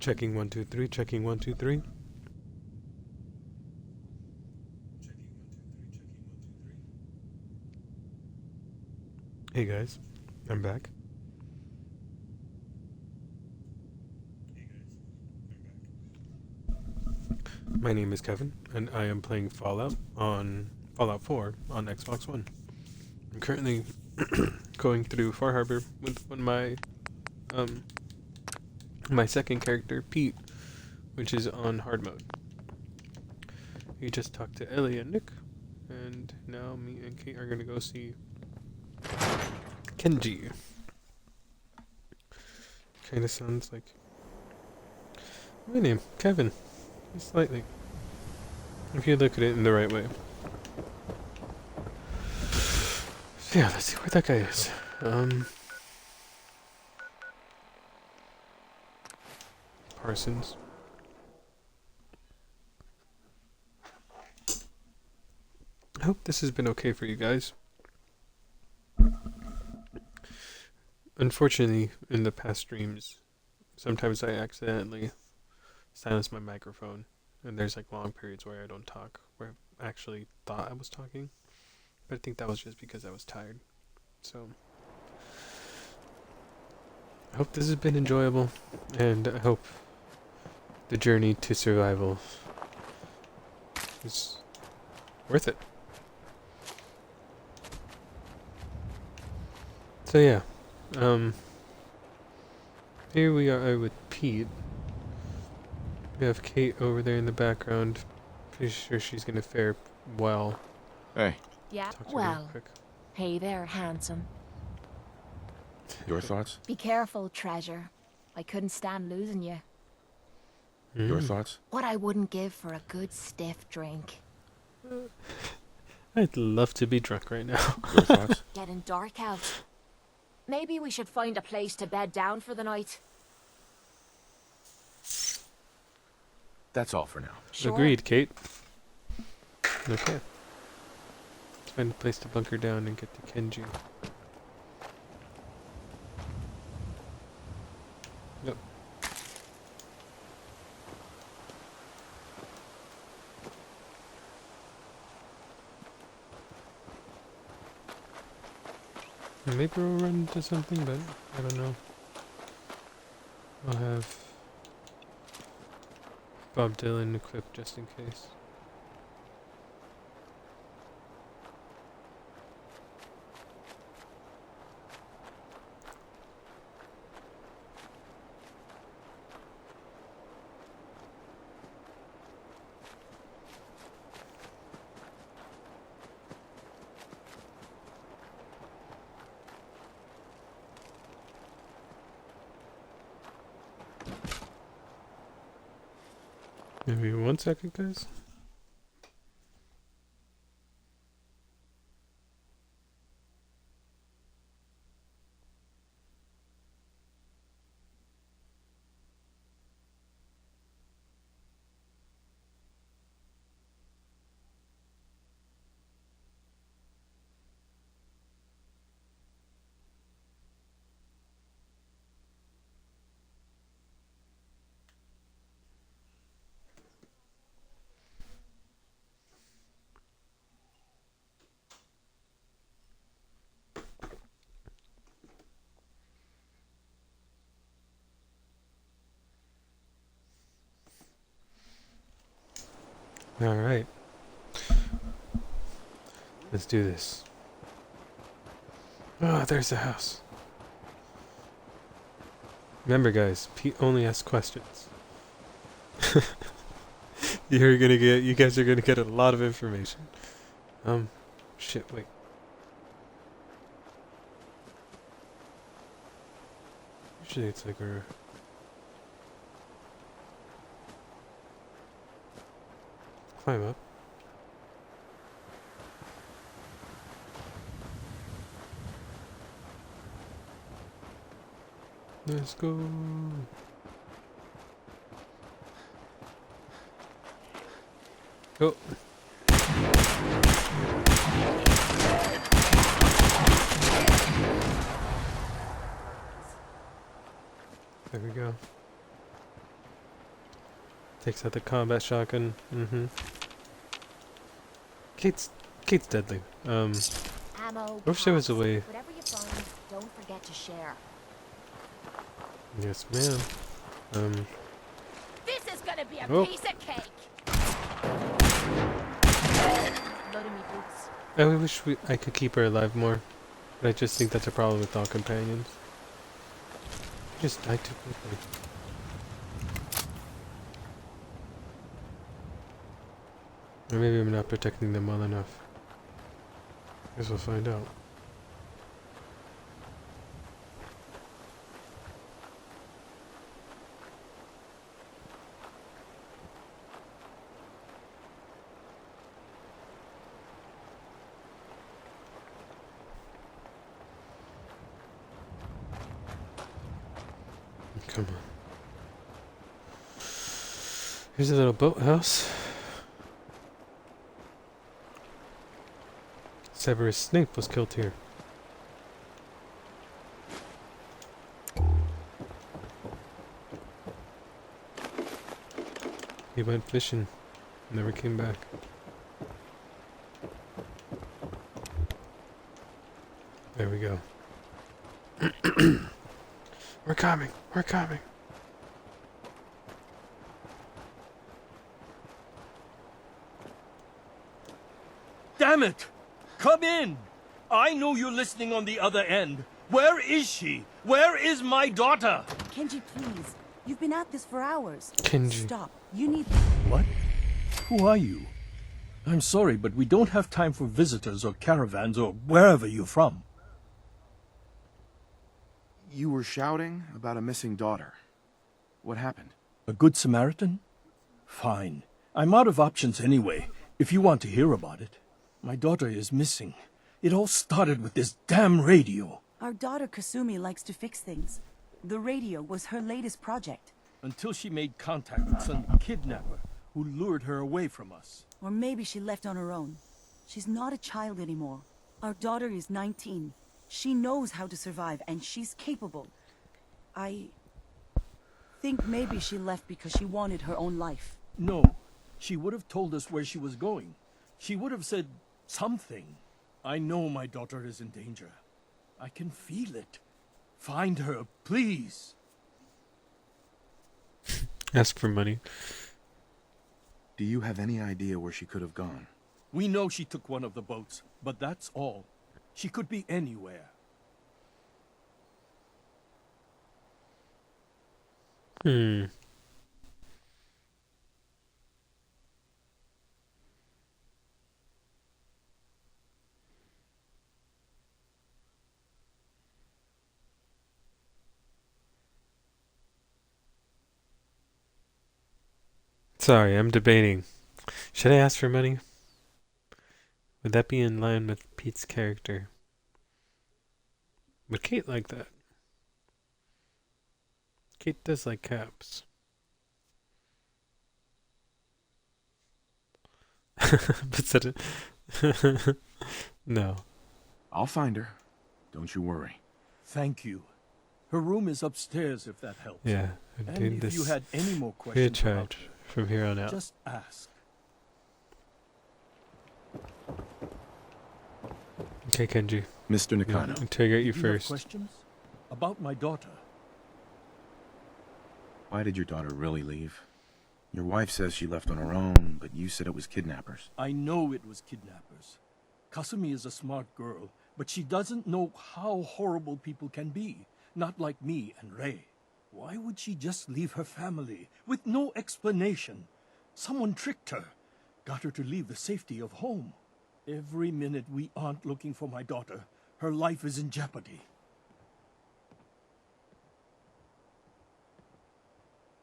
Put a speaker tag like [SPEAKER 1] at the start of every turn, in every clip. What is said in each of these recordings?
[SPEAKER 1] Checking 1 2 3. Checking 1 2 3. Hey guys, I'm back. My name is Kevin, and I am playing Fallout 4 on Xbox One. I'm currently going through Far Harbor with um my second character, Pete, which is on hard mode. We just talked to Ellie and Nick, and now me and Kate are gonna go see Kenji. Kinda sounds like my name, Kevin. Slightly. If you look at it in the right way. So yeah, let's see where that guy is. Parsons. I hope this has been okay for you guys. Unfortunately, in the past streams, sometimes I accidentally silence my microphone, and there's like long periods where I don't talk, where I actually thought I was talking, but I think that was just because I was tired. So, I hope this has been enjoyable, and I hope the journey to survival is worth it. So yeah, here we are with Pete. We have Kate over there in the background. Pretty sure she's gonna fare well.
[SPEAKER 2] Hey,
[SPEAKER 3] Yeah,
[SPEAKER 1] Talk to her real
[SPEAKER 3] well,
[SPEAKER 1] quick.
[SPEAKER 3] hey there, handsome.
[SPEAKER 2] your thoughts?
[SPEAKER 3] Be careful, treasure. I couldn't stand losing you.
[SPEAKER 2] Your
[SPEAKER 1] Mm.
[SPEAKER 2] thoughts?
[SPEAKER 3] What I wouldn't give for a good stiff drink.
[SPEAKER 1] I'd love to be drunk right now.
[SPEAKER 2] Your thoughts?
[SPEAKER 3] Getting dark out. Maybe we should find a place to bed down for the night.
[SPEAKER 2] That's all for now.
[SPEAKER 3] Sure.
[SPEAKER 1] Agreed, Kate. Okay. Let's find a place to bunker down and get to Kenji. Yep. Maybe we'll run into something, but I don't know. I'll have Bob Dylan equipped just in case. Maybe 1 second, guys. Alright. Let's do this. Ah, there's the house. Remember, guys, Pete only asks questions. You guys are gonna get a lot of information. Shit, wait. Usually it's like a... Climb up. Let's go. Go. There we go. Takes out the combat shotgun. Mm-hmm. Kate's deadly.
[SPEAKER 3] Ammo,
[SPEAKER 1] I wish there was a
[SPEAKER 3] packs,
[SPEAKER 1] way.
[SPEAKER 3] whatever you find, don't forget to share.
[SPEAKER 1] Yes, ma'am.
[SPEAKER 3] This is gonna be a
[SPEAKER 1] Oh.
[SPEAKER 3] piece of cake. Loading me boots.
[SPEAKER 1] I wish I could keep her alive more, but I just think that's a problem with all companions. Just die too quickly. Or maybe I'm not protecting them well enough. Guess we'll find out. Come on. Here's a little boathouse. Severus Snape was killed here. He went fishing, never came back. There we go. We're coming, we're coming.
[SPEAKER 4] Damn it! Come in! I know you're listening on the other end. Where is she? Where is my daughter?
[SPEAKER 5] Kenji, please. You've been at this for hours.
[SPEAKER 1] Kenji.
[SPEAKER 5] Stop. You need...
[SPEAKER 4] What? Who are you? I'm sorry, but we don't have time for visitors or caravans or wherever you're from.
[SPEAKER 2] You were shouting about a missing daughter. What happened?
[SPEAKER 4] A good Samaritan? Fine. I'm out of options anyway, if you want to hear about it. My daughter is missing. It all started with this damn radio.
[SPEAKER 5] Our daughter Kasumi likes to fix things. The radio was her latest project.
[SPEAKER 4] Until she made contact with some kidnapper who lured her away from us.
[SPEAKER 5] Or maybe she left on her own. She's not a child anymore. Our daughter is 19. She knows how to survive, and she's capable. I think maybe she left because she wanted her own life.
[SPEAKER 4] No, she would have told us where she was going. She would have said something. I know my daughter is in danger. I can feel it. Find her, please.
[SPEAKER 1] Ask for money.
[SPEAKER 2] Do you have any idea where she could have gone?
[SPEAKER 4] We know she took one of the boats, but that's all. She could be anywhere.
[SPEAKER 1] Sorry, I'm debating. Should I ask for money? Would that be in line with Pete's character? Would Kate like that? Kate does like caps. But said it. No.
[SPEAKER 2] I'll find her. Don't you worry.
[SPEAKER 4] Thank you. Her room is upstairs if that helps.
[SPEAKER 1] Yeah, I'm
[SPEAKER 4] And
[SPEAKER 1] doing
[SPEAKER 4] if
[SPEAKER 1] this
[SPEAKER 4] you had any more
[SPEAKER 1] free of
[SPEAKER 4] questions about
[SPEAKER 1] charge from here on
[SPEAKER 4] her,
[SPEAKER 1] out.
[SPEAKER 4] just ask.
[SPEAKER 1] Okay, Kenji.
[SPEAKER 2] Mr.
[SPEAKER 1] I'll
[SPEAKER 2] Nakano,
[SPEAKER 1] interrogate you
[SPEAKER 4] Do you have
[SPEAKER 1] first.
[SPEAKER 4] questions? About my daughter.
[SPEAKER 2] why did your daughter really leave? Your wife says she left on her own, but you said it was kidnappers.
[SPEAKER 4] I know it was kidnappers. Kasumi is a smart girl, but she doesn't know how horrible people can be. Not like me and Rei. Why would she just leave her family with no explanation? Someone tricked her. Got her to leave the safety of home. Every minute we aren't looking for my daughter, her life is in jeopardy.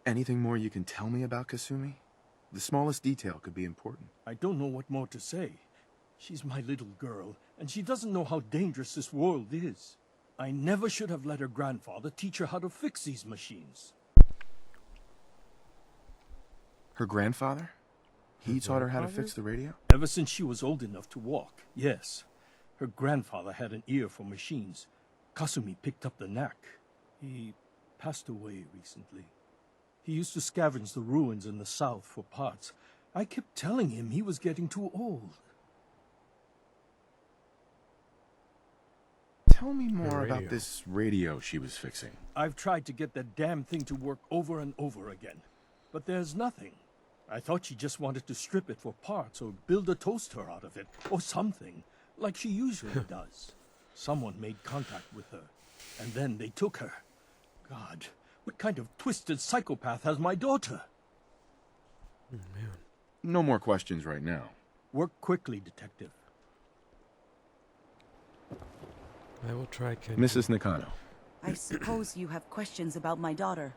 [SPEAKER 2] Anything more you can tell me about Kasumi? The smallest detail could be important.
[SPEAKER 4] I don't know what more to say. She's my little girl, and she doesn't know how dangerous this world is. I never should have let her grandfather teach her how to fix these machines.
[SPEAKER 2] Her grandfather? He taught her how to fix the radio?
[SPEAKER 4] Ever since she was old enough to walk, yes. Her grandfather had an ear for machines. Kasumi picked up the knack. He passed away recently. He used to scavenge the ruins in the south for parts. I kept telling him he was getting too old.
[SPEAKER 2] Tell me more about
[SPEAKER 1] radio.
[SPEAKER 2] this radio she was fixing.
[SPEAKER 4] I've tried to get that damn thing to work over and over again, but there's nothing. I thought she just wanted to strip it for parts or build a toaster out of it, or something, like she usually does. Someone made contact with her, and then they took her. God, what kind of twisted psychopath has my daughter?
[SPEAKER 2] No more questions right now.
[SPEAKER 4] Work quickly, Detective.
[SPEAKER 1] I will try, Ken.
[SPEAKER 2] Mrs. Nakano,
[SPEAKER 5] I suppose you have questions about my daughter.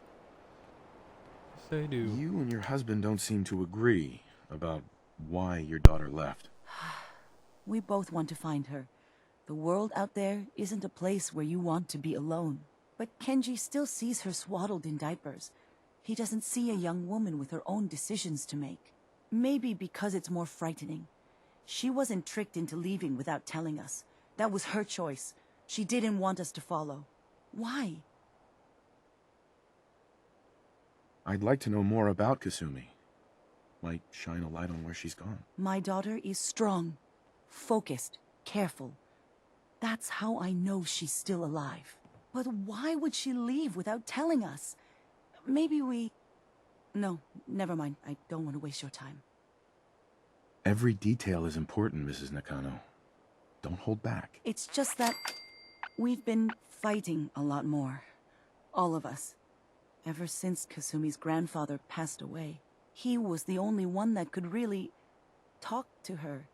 [SPEAKER 1] Yes, I do.
[SPEAKER 2] you and your husband don't seem to agree about why your daughter left.
[SPEAKER 5] We both want to find her. The world out there isn't a place where you want to be alone. But Kenji still sees her swaddled in diapers. He doesn't see a young woman with her own decisions to make. Maybe because it's more frightening. She wasn't tricked into leaving without telling us. That was her choice. She didn't want us to follow. Why?
[SPEAKER 2] I'd like to know more about Kasumi. Might shine a light on where she's gone.
[SPEAKER 5] My daughter is strong, focused, careful. That's how I know she's still alive. But why would she leave without telling us? Maybe we... No, never mind. I don't want to waste your time.
[SPEAKER 2] Every detail is important, Mrs. Nakano. Don't hold back.
[SPEAKER 5] It's just that we've been fighting a lot more. All of us. Ever since Kasumi's grandfather passed away. He was the only one that could really talk to her.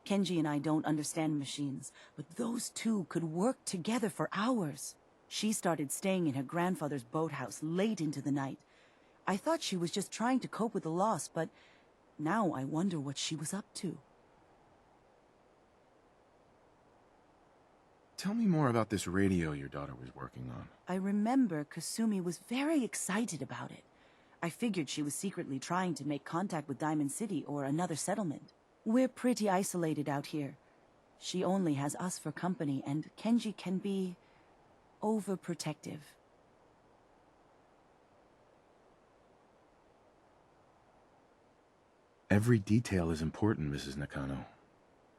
[SPEAKER 5] Kenji and I don't understand machines, but those two could work together for hours. She started staying in her grandfather's boathouse late into the night. I thought she was just trying to cope with the loss, but now I wonder what she was up to.
[SPEAKER 2] Tell me more about this radio your daughter was working on.
[SPEAKER 5] I remember Kasumi was very excited about it. I figured she was secretly trying to make contact with Diamond City or another settlement. We're pretty isolated out here. She only has us for company, and Kenji can be overprotective.
[SPEAKER 2] Every detail is important, Mrs. Nakano.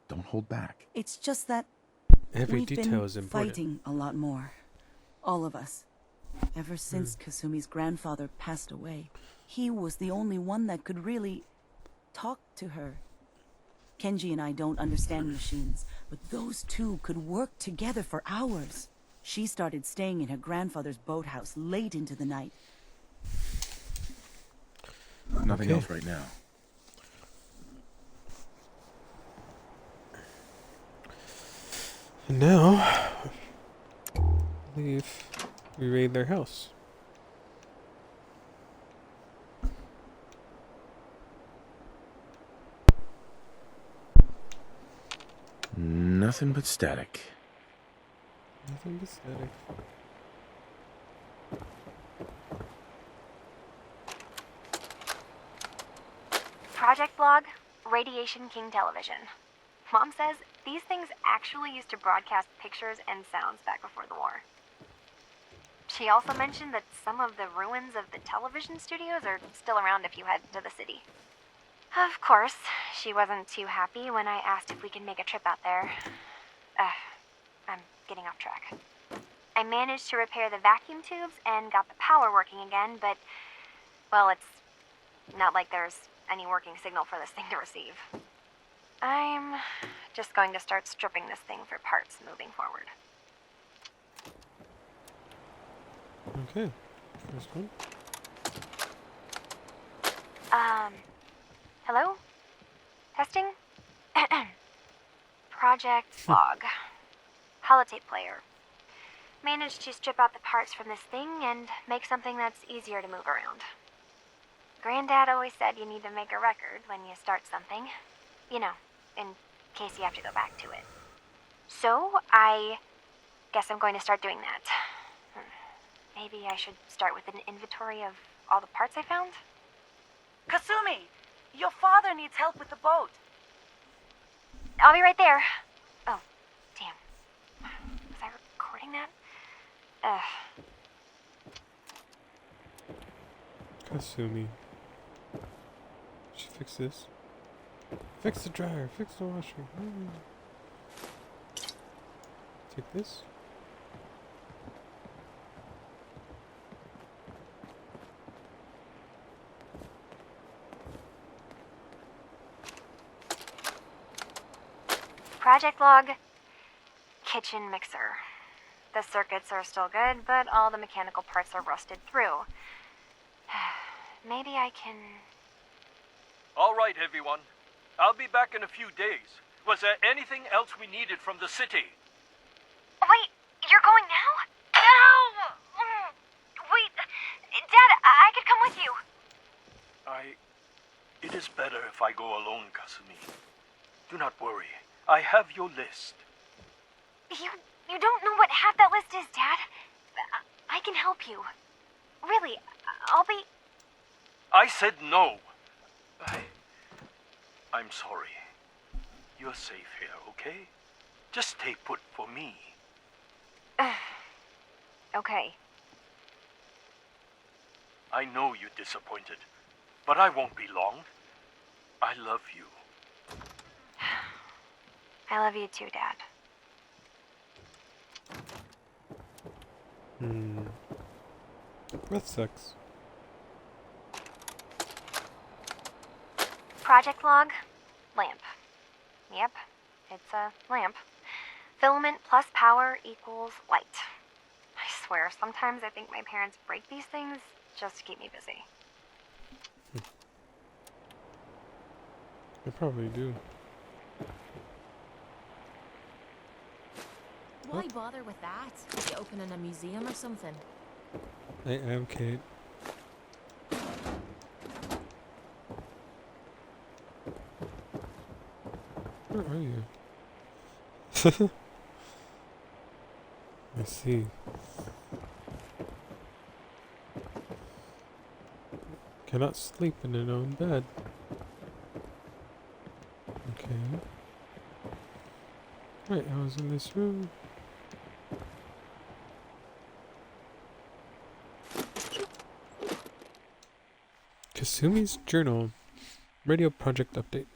[SPEAKER 2] Don't hold back.
[SPEAKER 5] It's just that
[SPEAKER 1] Every
[SPEAKER 5] we've
[SPEAKER 1] detail
[SPEAKER 5] been
[SPEAKER 1] is important.
[SPEAKER 5] fighting a lot more. All of us. Ever since Kasumi's grandfather passed away. He was the only one that could really talk to her. Kenji and I don't understand machines, but those two could work together for hours. She started staying in her grandfather's boathouse late into the night.
[SPEAKER 2] Nothing
[SPEAKER 1] Okay.
[SPEAKER 2] else right now.
[SPEAKER 1] And now, I believe we raid their house.
[SPEAKER 2] Nothing but static.
[SPEAKER 1] Nothing but static.
[SPEAKER 6] Project Log, Radiation King Television. Mom says these things actually used to broadcast pictures and sounds back before the war. She also mentioned that some of the ruins of the television studios are still around if you head to the city. Of course, she wasn't too happy when I asked if we could make a trip out there. I'm getting off track. I managed to repair the vacuum tubes and got the power working again, but, well, it's not like there's any working signal for this thing to receive. I'm just going to start stripping this thing for parts moving forward.
[SPEAKER 1] Okay. First one.
[SPEAKER 6] Hello? Testing? Project Log. Holotape player. Managed to strip out the parts from this thing and make something that's easier to move around. Granddad always said you need to make a record when you start something. You know, in case you have to go back to it. So, I guess I'm going to start doing that. Maybe I should start with an inventory of all the parts I found?
[SPEAKER 5] Kasumi! Your father needs help with the boat.
[SPEAKER 6] I'll be right there. Oh, damn. Was I recording that?
[SPEAKER 1] Kasumi. She fix this. Fix the dryer. Fix the washer. Take this.
[SPEAKER 6] Project log. Kitchen mixer. The circuits are still good, but all the mechanical parts are rusted through. Maybe I can...
[SPEAKER 4] All right, everyone. I'll be back in a few days. Was there anything else we needed from the city?
[SPEAKER 6] Wait, you're going now? No! Wait, Dad, I could come with you.
[SPEAKER 4] It is better if I go alone, Kasumi. Do not worry. I have your list.
[SPEAKER 6] You don't know what half that list is, Dad. I can help you. Really, I'll be...
[SPEAKER 4] I said no. I'm sorry. You're safe here, okay? Just stay put for me.
[SPEAKER 6] Okay.
[SPEAKER 4] I know you're disappointed, but I won't be long. I love you.
[SPEAKER 6] I love you too, Dad.
[SPEAKER 1] That sucks.
[SPEAKER 6] Project log, lamp. Yep, it's a lamp. Filament plus power equals light. I swear, sometimes I think my parents break these things just to keep me busy.
[SPEAKER 1] They probably do.
[SPEAKER 3] Why bother with that? You open in a museum or something?
[SPEAKER 1] I am Kate. Where are you? I see. Cannot sleep in an own bed. Okay. Right, I was in this room. Kasumi's journal. Radio project update.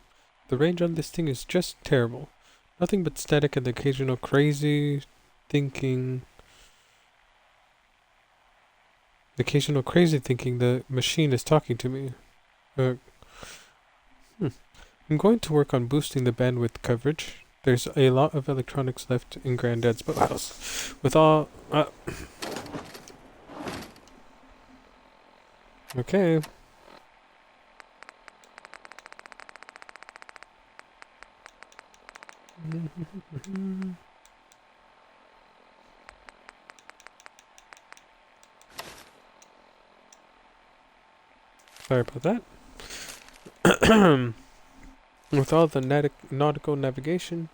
[SPEAKER 1] The range on this thing is just terrible. Nothing but static and the occasional crazy thinking. The occasional crazy thinking the machine is talking to me. I'm going to work on boosting the bandwidth coverage. There's a lot of electronics left in Granddad's boathouse. With all... Okay. Sorry about that. With all the nautical navigation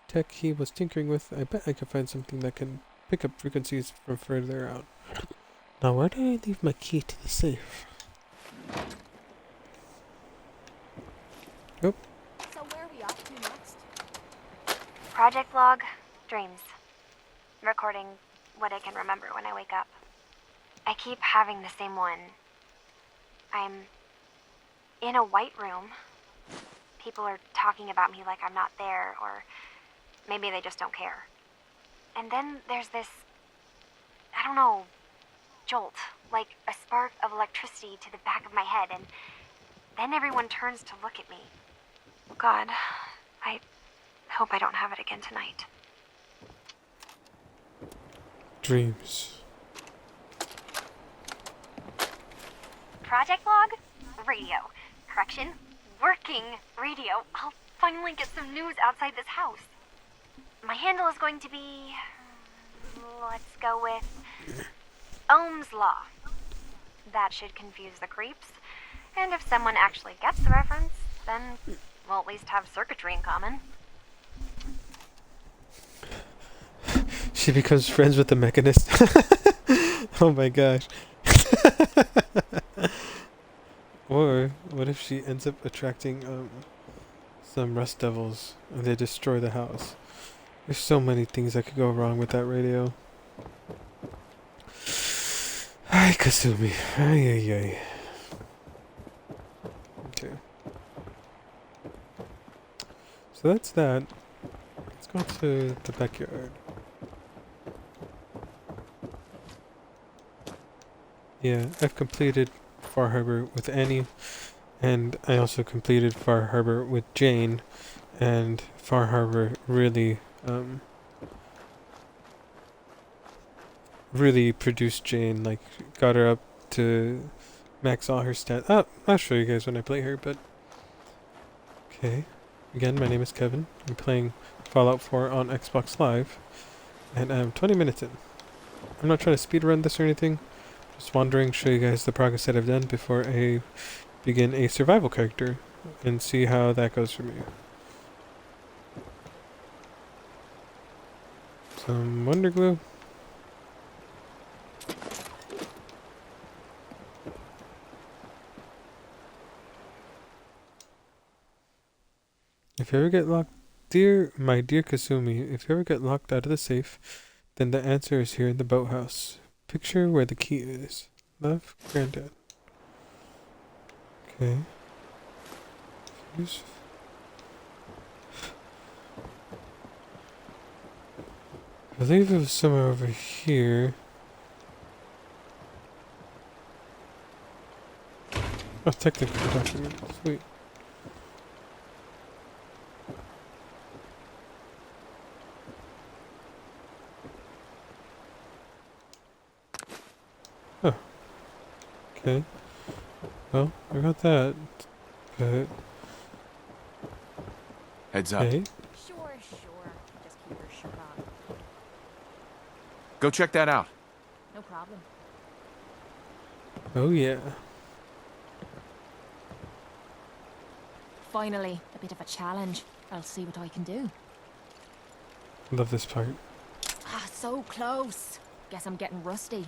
[SPEAKER 1] tech he was tinkering with, I bet I could find something that can pick up frequencies from further out. Now, where did I leave my key to the safe? Oh.
[SPEAKER 3] So where are we off to next?
[SPEAKER 6] Project log, dreams. Recording what I can remember when I wake up. I keep having the same one. I'm in a white room. People are talking about me like I'm not there, or maybe they just don't care. And then there's this, I don't know, jolt, like a spark of electricity to the back of my head, and then everyone turns to look at me. God, I hope I don't have it again tonight.
[SPEAKER 1] Dreams.
[SPEAKER 6] Project log? Radio. Correction. Working radio. I'll finally get some news outside this house. My handle is going to be... let's go with... Ohm's Law. That should confuse the creeps. And if someone actually gets the reference, then we'll at least have circuitry in common.
[SPEAKER 1] She becomes friends with the mechanist. Oh my gosh. Or what if she ends up attracting some rust devils and they destroy the house? There's so many things that could go wrong with that radio. Ay, Kasumi. Ay, ay, ay. So that's that. Let's go to the backyard. Yeah, I've completed Far Harbor with Annie, and I also completed Far Harbor with Jane, and Far Harbor really, really produced Jane, like, got her up to max all her stats. Oh, I'll show you guys when I play her, but... Okay. Again, my name is Kevin. I'm playing Fallout 4 on Xbox Live, and I'm 20 minutes in. I'm not trying to speedrun this or anything. Just wandering, show you guys the progress that I've done before I begin a survival character, and see how that goes for me. Some Wonder Glue. If you ever get locked, my dear Kasumi, if you ever get locked out of the safe, then the answer is here in the boathouse. Picture where the key is. Love, Granddad. Okay. Fuse. I believe it was somewhere over here. Oh, technical document. Sweet. Oh. Okay. Well, I got that. But...
[SPEAKER 2] Heads up.
[SPEAKER 1] Hey.
[SPEAKER 3] Sure. Just keep your shirt on.
[SPEAKER 2] Go check that out.
[SPEAKER 3] No problem.
[SPEAKER 1] Oh yeah.
[SPEAKER 3] Finally, a bit of a challenge. I'll see what I can do.
[SPEAKER 1] Love this part.
[SPEAKER 3] Ah, so close. Guess I'm getting rusty.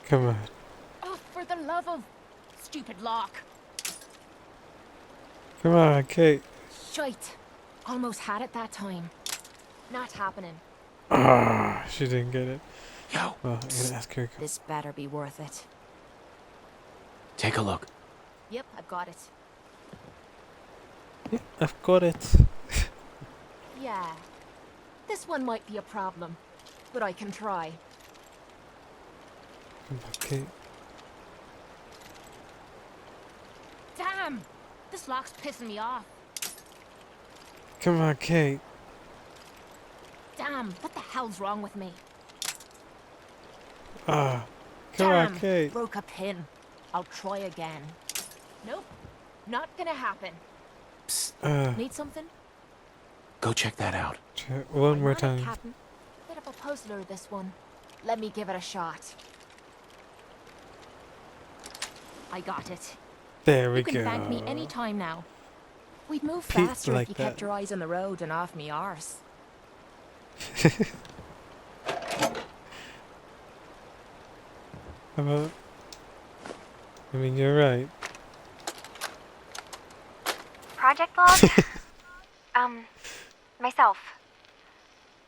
[SPEAKER 1] Come on.
[SPEAKER 3] Oh, for the love of... Stupid lock.
[SPEAKER 1] Come on, Kate.
[SPEAKER 3] Shite. Almost had it that time. Not happening.
[SPEAKER 1] Ah, she didn't get it.
[SPEAKER 2] Yo,
[SPEAKER 1] Well, I'm gonna ask her.
[SPEAKER 3] This better be worth it.
[SPEAKER 2] take a look.
[SPEAKER 3] Yep, I've got it.
[SPEAKER 1] Yeah, I've got it.
[SPEAKER 3] Yeah. This one might be a problem, but I can try.
[SPEAKER 1] Come on, Kate.
[SPEAKER 3] Damn! This lock's pissing me off.
[SPEAKER 1] Come on, Kate.
[SPEAKER 3] Damn, what the hell's wrong with me?
[SPEAKER 1] Ah. Come
[SPEAKER 3] Damn,
[SPEAKER 1] on, Kate.
[SPEAKER 3] broke a pin. I'll try again. Nope, not gonna happen. Need something?
[SPEAKER 2] Go check that out.
[SPEAKER 1] Try one more
[SPEAKER 3] I'm on it,
[SPEAKER 1] time.
[SPEAKER 3] Captain. Bit of a puzzler, this one. Let me give it a shot. I got it.
[SPEAKER 1] There we
[SPEAKER 3] You can
[SPEAKER 1] go.
[SPEAKER 3] thank me any time now. We'd move
[SPEAKER 1] Pete
[SPEAKER 3] faster
[SPEAKER 1] like
[SPEAKER 3] if you kept
[SPEAKER 1] that.
[SPEAKER 3] your eyes on the road and off me arse.
[SPEAKER 1] How about... I mean, you're right.
[SPEAKER 6] Project log? Myself.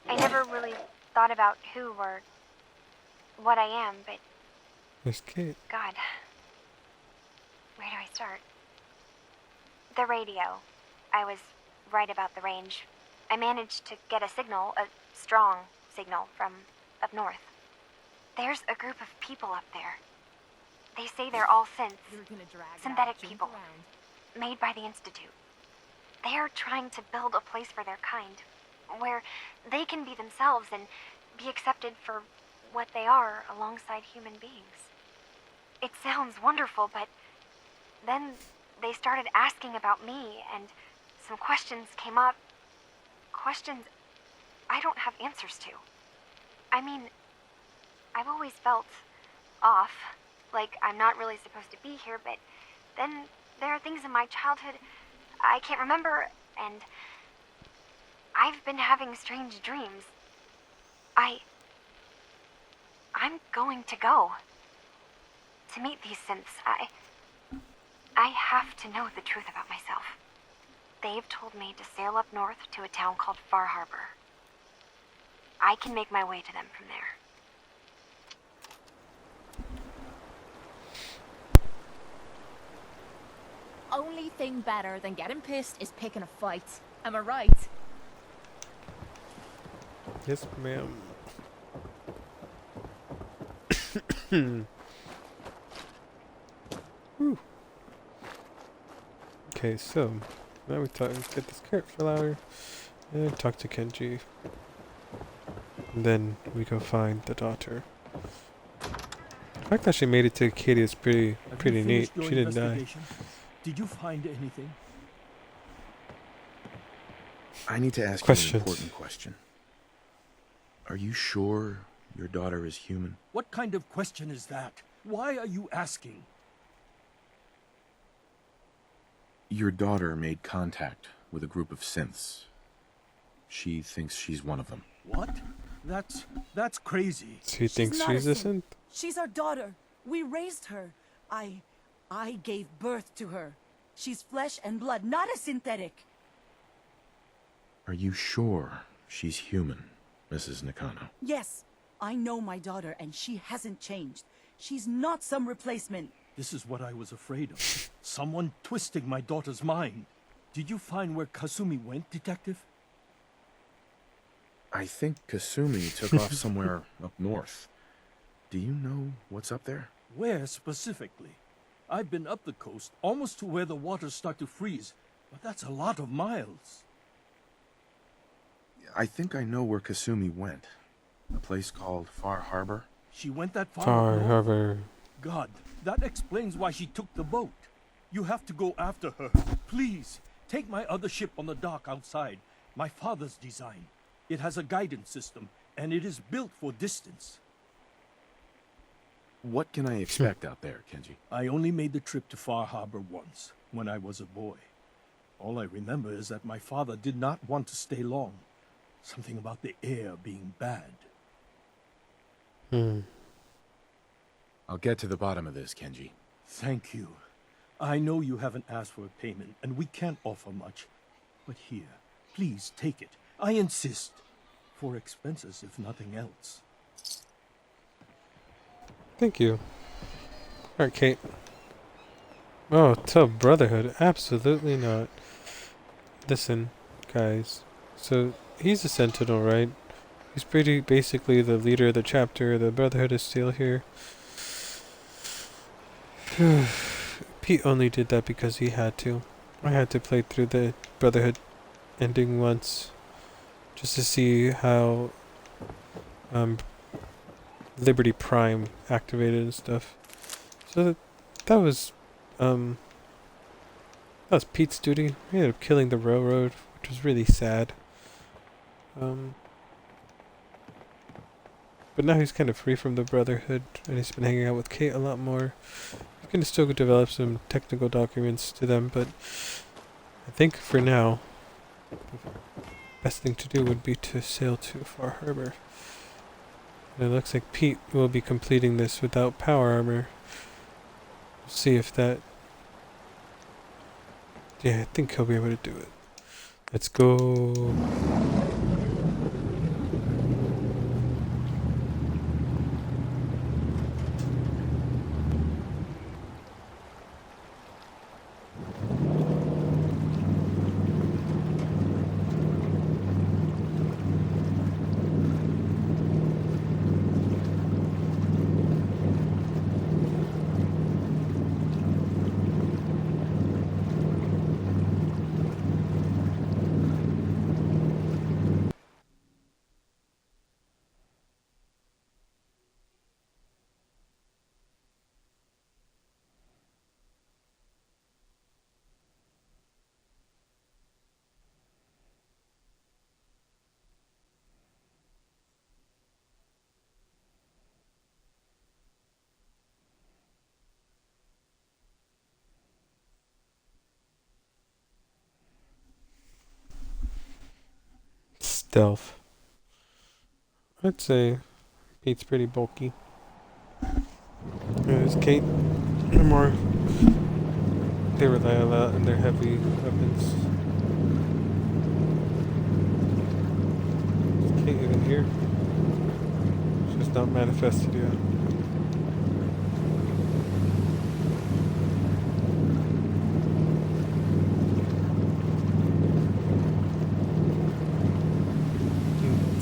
[SPEAKER 6] I never really thought about who or what I am, but
[SPEAKER 1] There's Kate.
[SPEAKER 6] God. Where do I start? The radio. I was right about the range. I managed to get a signal, a strong signal, from up north. There's a group of people up there. They say they're all synths,
[SPEAKER 3] You're gonna drag
[SPEAKER 6] Synthetic
[SPEAKER 3] that junk
[SPEAKER 6] people.
[SPEAKER 3] around.
[SPEAKER 6] made by the Institute. They are trying to build a place for their kind, where they can be themselves and be accepted for what they are alongside human beings. It sounds wonderful, but then they started asking about me, and some questions came up. Questions I don't have answers to. I mean, I've always felt off, like I'm not really supposed to be here, but then there are things in my childhood I can't remember, and I've been having strange dreams. I'm going to go to meet these synths. I have to know the truth about myself. They've told me to sail up north to a town called Far Harbor. I can make my way to them from there.
[SPEAKER 3] Only thing better than getting pissed is picking a fight. Am I right?
[SPEAKER 1] Yes, ma'am. Whew. Okay, so now we get this carrot flower and talk to Kenji. And then we go find the daughter. The fact that she made it to Katie is pretty
[SPEAKER 4] Have you
[SPEAKER 1] neat.
[SPEAKER 4] finished your
[SPEAKER 1] She didn't die.
[SPEAKER 4] investigation? Did you find anything?
[SPEAKER 2] I need to ask
[SPEAKER 1] Questions.
[SPEAKER 2] you an important question. Are you sure your daughter is human?
[SPEAKER 4] What kind of question is that? Why are you asking?
[SPEAKER 2] Your daughter made contact with a group of synths. She thinks she's one of them.
[SPEAKER 4] What? That's crazy.
[SPEAKER 1] She thinks
[SPEAKER 5] not a
[SPEAKER 1] she's a
[SPEAKER 5] synth.
[SPEAKER 1] synth.
[SPEAKER 5] She's our daughter. We raised her. I gave birth to her. She's flesh and blood, not a synthetic.
[SPEAKER 2] Are you sure she's human, Mrs. Nakano?
[SPEAKER 5] Yes, I know my daughter, and she hasn't changed. She's not some replacement.
[SPEAKER 4] This is what I was afraid of. Someone twisting my daughter's mind. Did you find where Kasumi went, Detective?
[SPEAKER 2] I think Kasumi took off somewhere up north. Do you know what's up there?
[SPEAKER 4] Where specifically? I've been up the coast, almost to where the waters start to freeze, but that's a lot of miles.
[SPEAKER 2] I think I know where Kasumi went. A place called Far Harbor.
[SPEAKER 4] She went that far?
[SPEAKER 1] Far
[SPEAKER 4] north?
[SPEAKER 1] Harbor.
[SPEAKER 4] God, that explains why she took the boat. You have to go after her. Please, take my other ship on the dock outside. My father's design. It has a guidance system, and it is built for distance.
[SPEAKER 2] What can I expect out there, Kenji?
[SPEAKER 4] I only made the trip to Far Harbor once, when I was a boy. All I remember is that my father did not want to stay long. Something about the air being bad.
[SPEAKER 2] I'll get to the bottom of this, Kenji.
[SPEAKER 4] Thank you. I know you haven't asked for a payment, and we can't offer much. But here, please take it. I insist. For expenses, if nothing else.
[SPEAKER 1] Thank you. Alright, Kate. Oh, to Brotherhood. Absolutely not. Listen, guys. So, he's a Sentinel, right? He's pretty basically the leader of the chapter. The Brotherhood is still here. Pete only did that because he had to. I had to play through the Brotherhood ending once. Just to see how Liberty Prime activated and stuff. So that was Pete's duty. He ended up killing the railroad, which was really sad. But now he's kind of free from the Brotherhood, and he's been hanging out with Kate a lot more. He's going to still develop some technical documents to them, but I think for now, the best thing to do would be to sail to Far Harbor. And it looks like Pete will be completing this without power armor. We'll see if that... Yeah, I think he'll be able to do it. Let's go. Stealth. I'd say Pete's pretty bulky. Whereas Kate, they're more... They rely a lot on their heavy weapons. Is Kate even here? She's not manifested yet.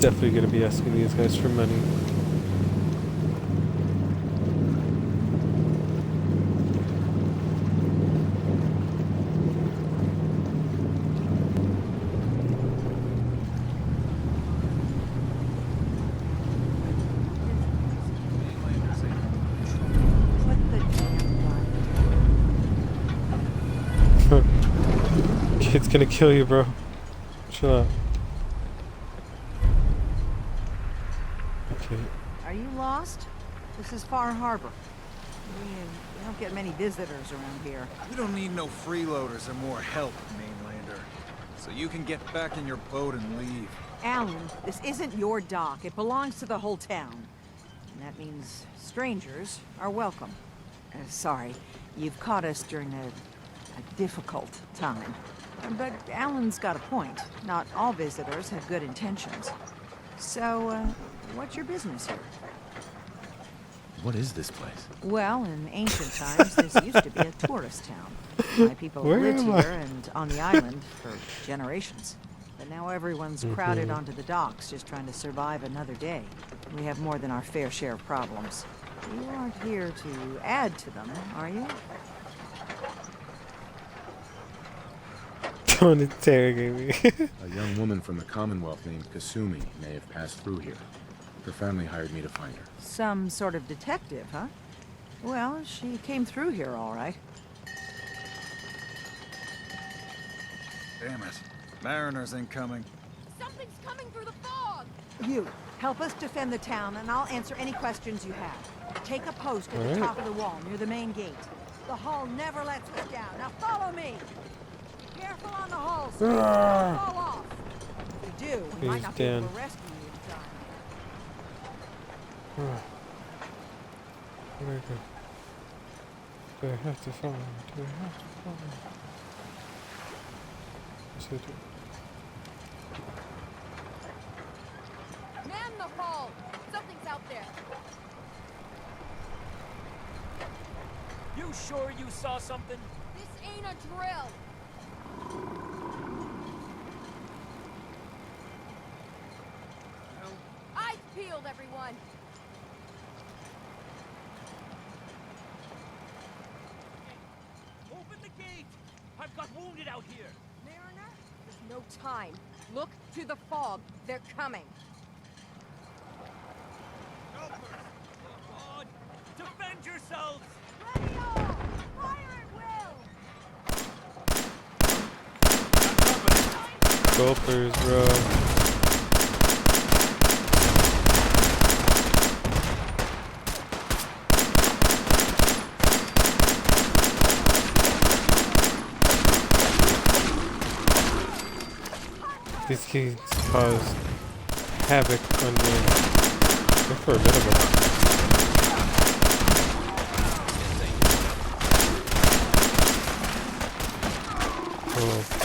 [SPEAKER 1] definitely gonna be asking these guys for money.
[SPEAKER 5] What the damn line?
[SPEAKER 1] Kid's gonna kill you, bro. Chill out. Okay.
[SPEAKER 7] Are you lost? This is Far Harbor. We don't get many visitors around here.
[SPEAKER 8] We don't need no freeloaders or more help, mainlander. So you can get back in your boat and leave.
[SPEAKER 7] Alan, this isn't your dock. It belongs to the whole town. And that means strangers are welcome. Sorry, you've caught us during a difficult time. But Alan's got a point. Not all visitors have good intentions. So, what's your business here?
[SPEAKER 2] What is this place?
[SPEAKER 7] Well, in ancient times, this used to be a tourist town. My people
[SPEAKER 1] Where
[SPEAKER 7] lived
[SPEAKER 1] am I?
[SPEAKER 7] here and on the island for generations. But now everyone's crowded onto the docks, just trying to survive another day. We have more than our fair share of problems. You aren't here to add to them, are you?
[SPEAKER 1] Don't interrogate me.
[SPEAKER 2] A young woman from the Commonwealth named Kasumi may have passed through here. Her family hired me to find her.
[SPEAKER 7] Some sort of detective, huh? Well, she came through here all right.
[SPEAKER 8] Damn it. Mariners incoming.
[SPEAKER 3] Something's coming through the fog!
[SPEAKER 7] You, help us defend the town, and I'll answer any questions you have. Take a post at the
[SPEAKER 1] Alright.
[SPEAKER 7] top of the wall, near the main gate. The hull never lets us down. Now follow me! Be careful on the hull, so you don't fall off. If you do, we might
[SPEAKER 1] He's
[SPEAKER 7] not be able
[SPEAKER 1] down.
[SPEAKER 7] to rescue you in time.
[SPEAKER 1] Where do I go? Do I have to follow? Do I have to follow? Yes, I do.
[SPEAKER 3] Man the hull! Something's out there!
[SPEAKER 9] You sure you saw something?
[SPEAKER 3] This ain't a drill! Eyes peeled, everyone!
[SPEAKER 9] Open the gate! I've got wounded out here!
[SPEAKER 3] Mariner? There's no time. Look to the fog. They're coming.
[SPEAKER 9] On! Defend yourselves!
[SPEAKER 3] Ready all! Fire at will!
[SPEAKER 1] Gulpers, bro. These kids cause havoc on me. They're formidable. Oh.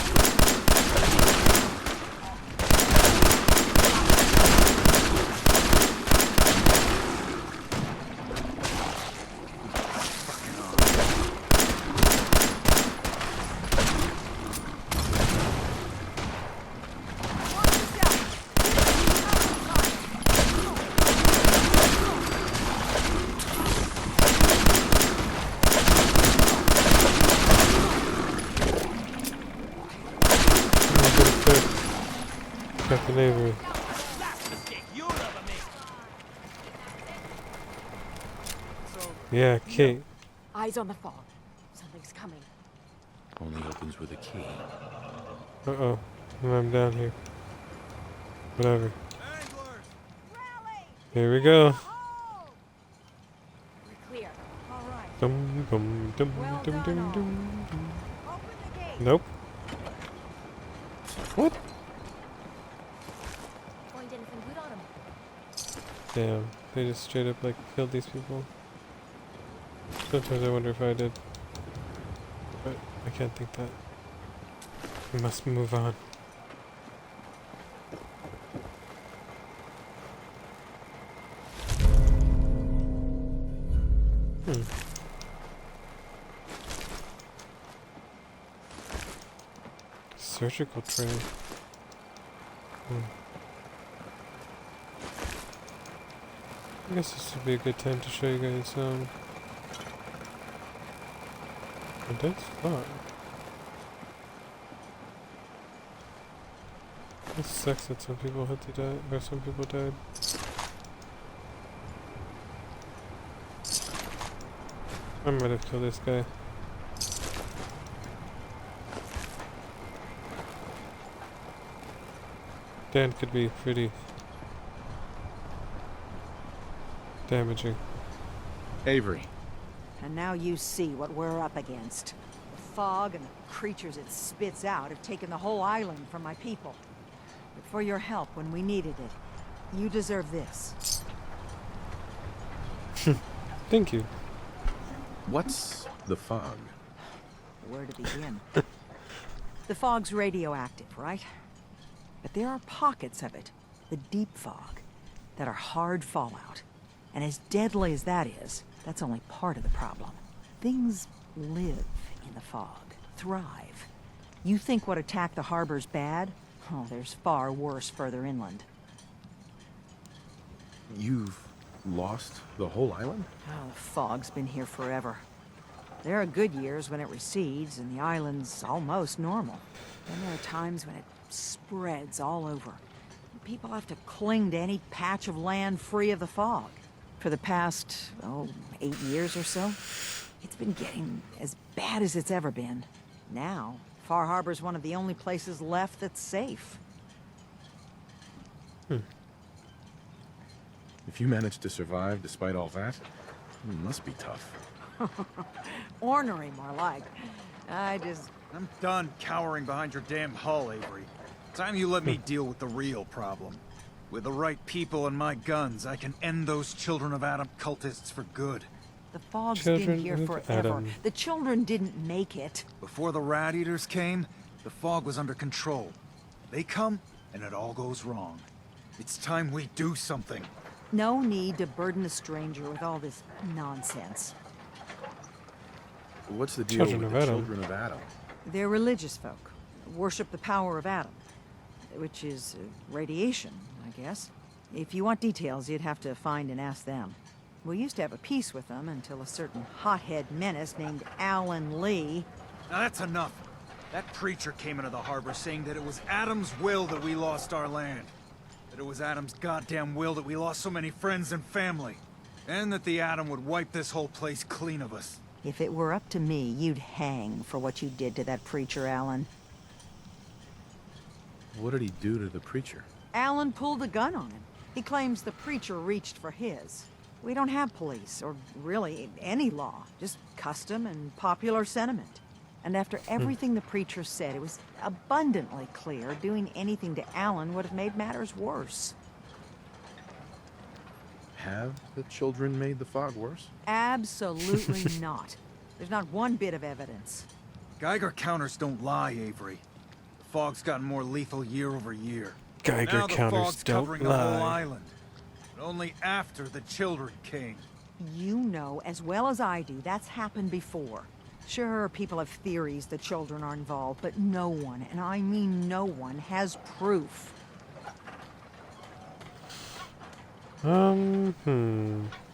[SPEAKER 1] Captain Avery.
[SPEAKER 9] Last mistake you'll ever make!
[SPEAKER 1] Yeah, Kate.
[SPEAKER 3] Eyes on the fog. Something's coming.
[SPEAKER 2] Only opens with a key.
[SPEAKER 1] Uh-oh. I'm down here. Whatever. Here we go.
[SPEAKER 3] We're clear.
[SPEAKER 7] All right,
[SPEAKER 1] Dum dum dum
[SPEAKER 7] Well
[SPEAKER 1] dum
[SPEAKER 7] done,
[SPEAKER 1] dum
[SPEAKER 7] all.
[SPEAKER 1] dum.
[SPEAKER 7] open the gate.
[SPEAKER 1] Nope. What?
[SPEAKER 3] Find anything good on him?
[SPEAKER 1] Damn. They just straight up like killed these people. Sometimes I wonder if I did. But I can't think that. We must move on. Surgical tray. I guess this would be a good time to show you guys, a dead fog. It sucks that some people had to die, or some people died. I might have killed this guy. Dan could be pretty damaging.
[SPEAKER 2] Avery.
[SPEAKER 7] And now you see what we're up against. The fog and the creatures it spits out have taken the whole island from my people. But for your help when we needed it, you deserve this.
[SPEAKER 1] Thank you.
[SPEAKER 2] What's the fog?
[SPEAKER 7] Where to begin? The fog's radioactive, right? But there are pockets of it, the deep fog, that are hard fallout. And as deadly as that is, that's only part of the problem. Things live in the fog, thrive. You think what attacked the harbor's bad? Oh, there's far worse further inland.
[SPEAKER 2] You've lost the whole island?
[SPEAKER 7] Oh, the fog's been here forever. There are good years when it recedes and the island's almost normal. Then there are times when it spreads all over. People have to cling to any patch of land free of the fog. For the past, 8 years or so, it's been getting as bad as it's ever been. Now, Far Harbor's one of the only places left that's safe.
[SPEAKER 2] If you managed to survive despite all that, it must be tough.
[SPEAKER 7] Ornery, more like.
[SPEAKER 8] I'm done cowering behind your damn hull, Avery. Time you let me deal with the real problem. With the right people and my guns, I can end those Children of Adam cultists for good.
[SPEAKER 7] The fog's
[SPEAKER 1] Children
[SPEAKER 7] been here
[SPEAKER 1] of
[SPEAKER 7] forever.
[SPEAKER 1] Adam.
[SPEAKER 7] The children didn't make it.
[SPEAKER 8] Before the Rat Eaters came, the fog was under control. They come, and it all goes wrong. It's time we do something.
[SPEAKER 7] No need to burden a stranger with all this nonsense.
[SPEAKER 2] What's the deal
[SPEAKER 1] Children
[SPEAKER 2] with
[SPEAKER 1] of
[SPEAKER 2] the
[SPEAKER 1] Adam.
[SPEAKER 2] Children of Adam?
[SPEAKER 7] They're religious folk. Worship the power of Adam. Which is radiation, I guess. If you want details, you'd have to find and ask them. We used to have a peace with them until a certain hothead menace named Alan Lee.
[SPEAKER 8] Now that's enough. That preacher came into the harbor saying that it was Adam's will that we lost our land. That it was Adam's goddamn will that we lost so many friends and family. And that the Atom would wipe this whole place clean of us.
[SPEAKER 7] If it were up to me, you'd hang for what you did to that preacher, Alan.
[SPEAKER 2] What did he do to the preacher?
[SPEAKER 7] Alan pulled a gun on him. He claims the preacher reached for his. We don't have police, or really any law, just custom and popular sentiment. And after everything the preacher said, it was abundantly clear doing anything to Alan would have made matters worse.
[SPEAKER 2] Have the children made the fog worse?
[SPEAKER 7] Absolutely not. There's not one bit of evidence.
[SPEAKER 8] Geiger counters don't lie, Avery. The fog's gotten more lethal year over year.
[SPEAKER 1] Geiger
[SPEAKER 8] now the
[SPEAKER 1] counters
[SPEAKER 8] fog's
[SPEAKER 1] don't
[SPEAKER 8] covering the whole
[SPEAKER 1] lie.
[SPEAKER 8] island. But only after the children came.
[SPEAKER 7] You know as well as I do that's happened before. Sure, people have theories the children are involved, but no one, and I mean no one, has proof.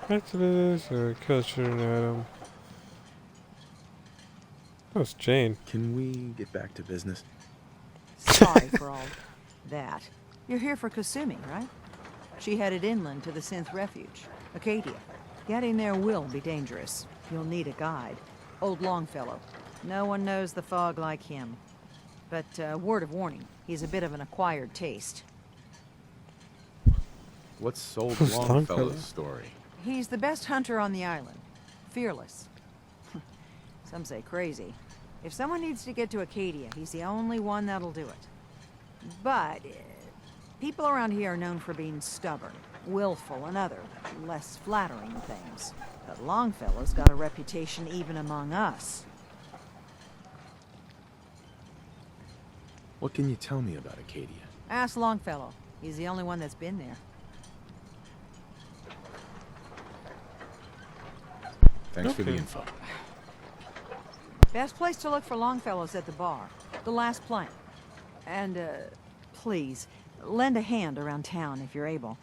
[SPEAKER 1] Activists or Children of Adam? That was Jane.
[SPEAKER 2] Can we get back to business?
[SPEAKER 7] Sorry for all that. You're here for Kasumi, right? She headed inland to the Synth Refuge, Acadia. Getting there will be dangerous. You'll need a guide. Old Longfellow. No one knows the fog like him. But, word of warning, he's a bit of an acquired taste.
[SPEAKER 2] What's old
[SPEAKER 1] Who's Longfellow?
[SPEAKER 2] Longfellow's story?
[SPEAKER 7] He's the best hunter on the island. Fearless. Some say crazy. If someone needs to get to Acadia, he's the only one that'll do it. But people around here are known for being stubborn, willful, and other, less flattering things. But Longfellow's got a reputation even among us.
[SPEAKER 2] What can you tell me about Acadia?
[SPEAKER 7] Ask Longfellow. He's the only one that's been there.
[SPEAKER 2] Thanks for the
[SPEAKER 1] Okay.
[SPEAKER 2] info.
[SPEAKER 7] Best place to look for Longfellow's at the bar. The last plank. And, please, lend a hand around town if you're able.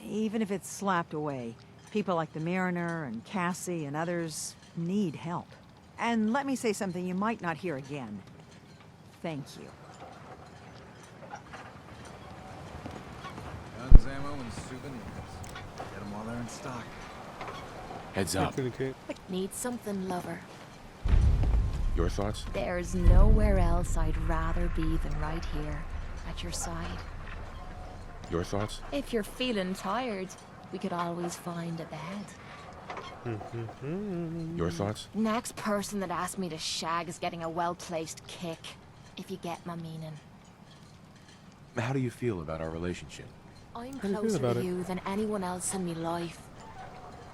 [SPEAKER 7] Even if it's slapped away, people like the Mariner and Cassie and others need help. And let me say something you might not hear again. Thank you.
[SPEAKER 8] Guns, ammo, and souvenirs. Get them while they're in stock.
[SPEAKER 2] Heads up.
[SPEAKER 1] Communicate.
[SPEAKER 3] Need something, lover.
[SPEAKER 2] Your thoughts?
[SPEAKER 3] There's nowhere else I'd rather be than right here, at your side.
[SPEAKER 2] Your thoughts?
[SPEAKER 3] If you're feeling tired, we could always find a bed.
[SPEAKER 2] Your thoughts?
[SPEAKER 3] Next person that asks me to shag is getting a well-placed kick, if you get my meaning.
[SPEAKER 2] How do you feel about our relationship?
[SPEAKER 3] I'm
[SPEAKER 1] How do you feel
[SPEAKER 3] closer
[SPEAKER 1] about
[SPEAKER 3] to
[SPEAKER 1] it?
[SPEAKER 3] you than anyone else in me life.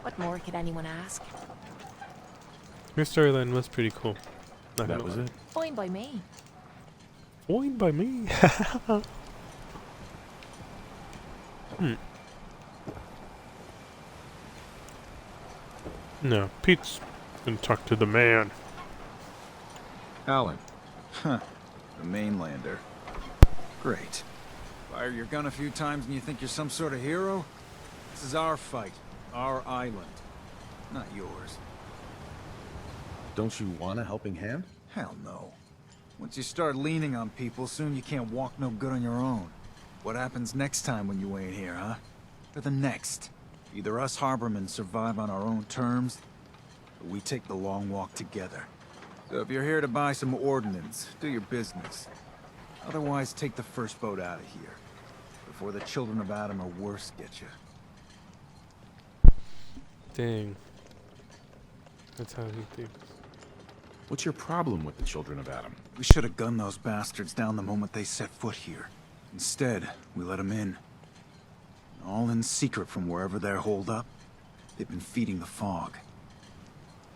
[SPEAKER 3] What more could anyone ask?
[SPEAKER 1] Your storyline was pretty cool. Not
[SPEAKER 2] That
[SPEAKER 1] gonna
[SPEAKER 2] was
[SPEAKER 1] lie.
[SPEAKER 2] it?
[SPEAKER 3] Fine by me.
[SPEAKER 1] Fine by me. No, Pete's gonna talk to the man.
[SPEAKER 8] Alan. Huh. The mainlander. Great. Fire your gun a few times and you think you're some sort of hero? This is our fight. Our island. Not yours.
[SPEAKER 2] Don't you want a helping hand?
[SPEAKER 8] Hell no. Once you start leaning on people, soon you can't walk no good on your own. What happens next time when you ain't here, huh? Or the next? Either us harbormen survive on our own terms, or we take the long walk together. So if you're here to buy some ordnance, do your business. Otherwise, take the first boat out of here, before the children of Adam or worse get you.
[SPEAKER 1] Dang. That's how he thinks.
[SPEAKER 2] What's your problem with the children of Adam?
[SPEAKER 8] We should have gunned those bastards down the moment they set foot here. Instead, we let them in. All in secret from wherever they're holed up. They've been feeding the fog.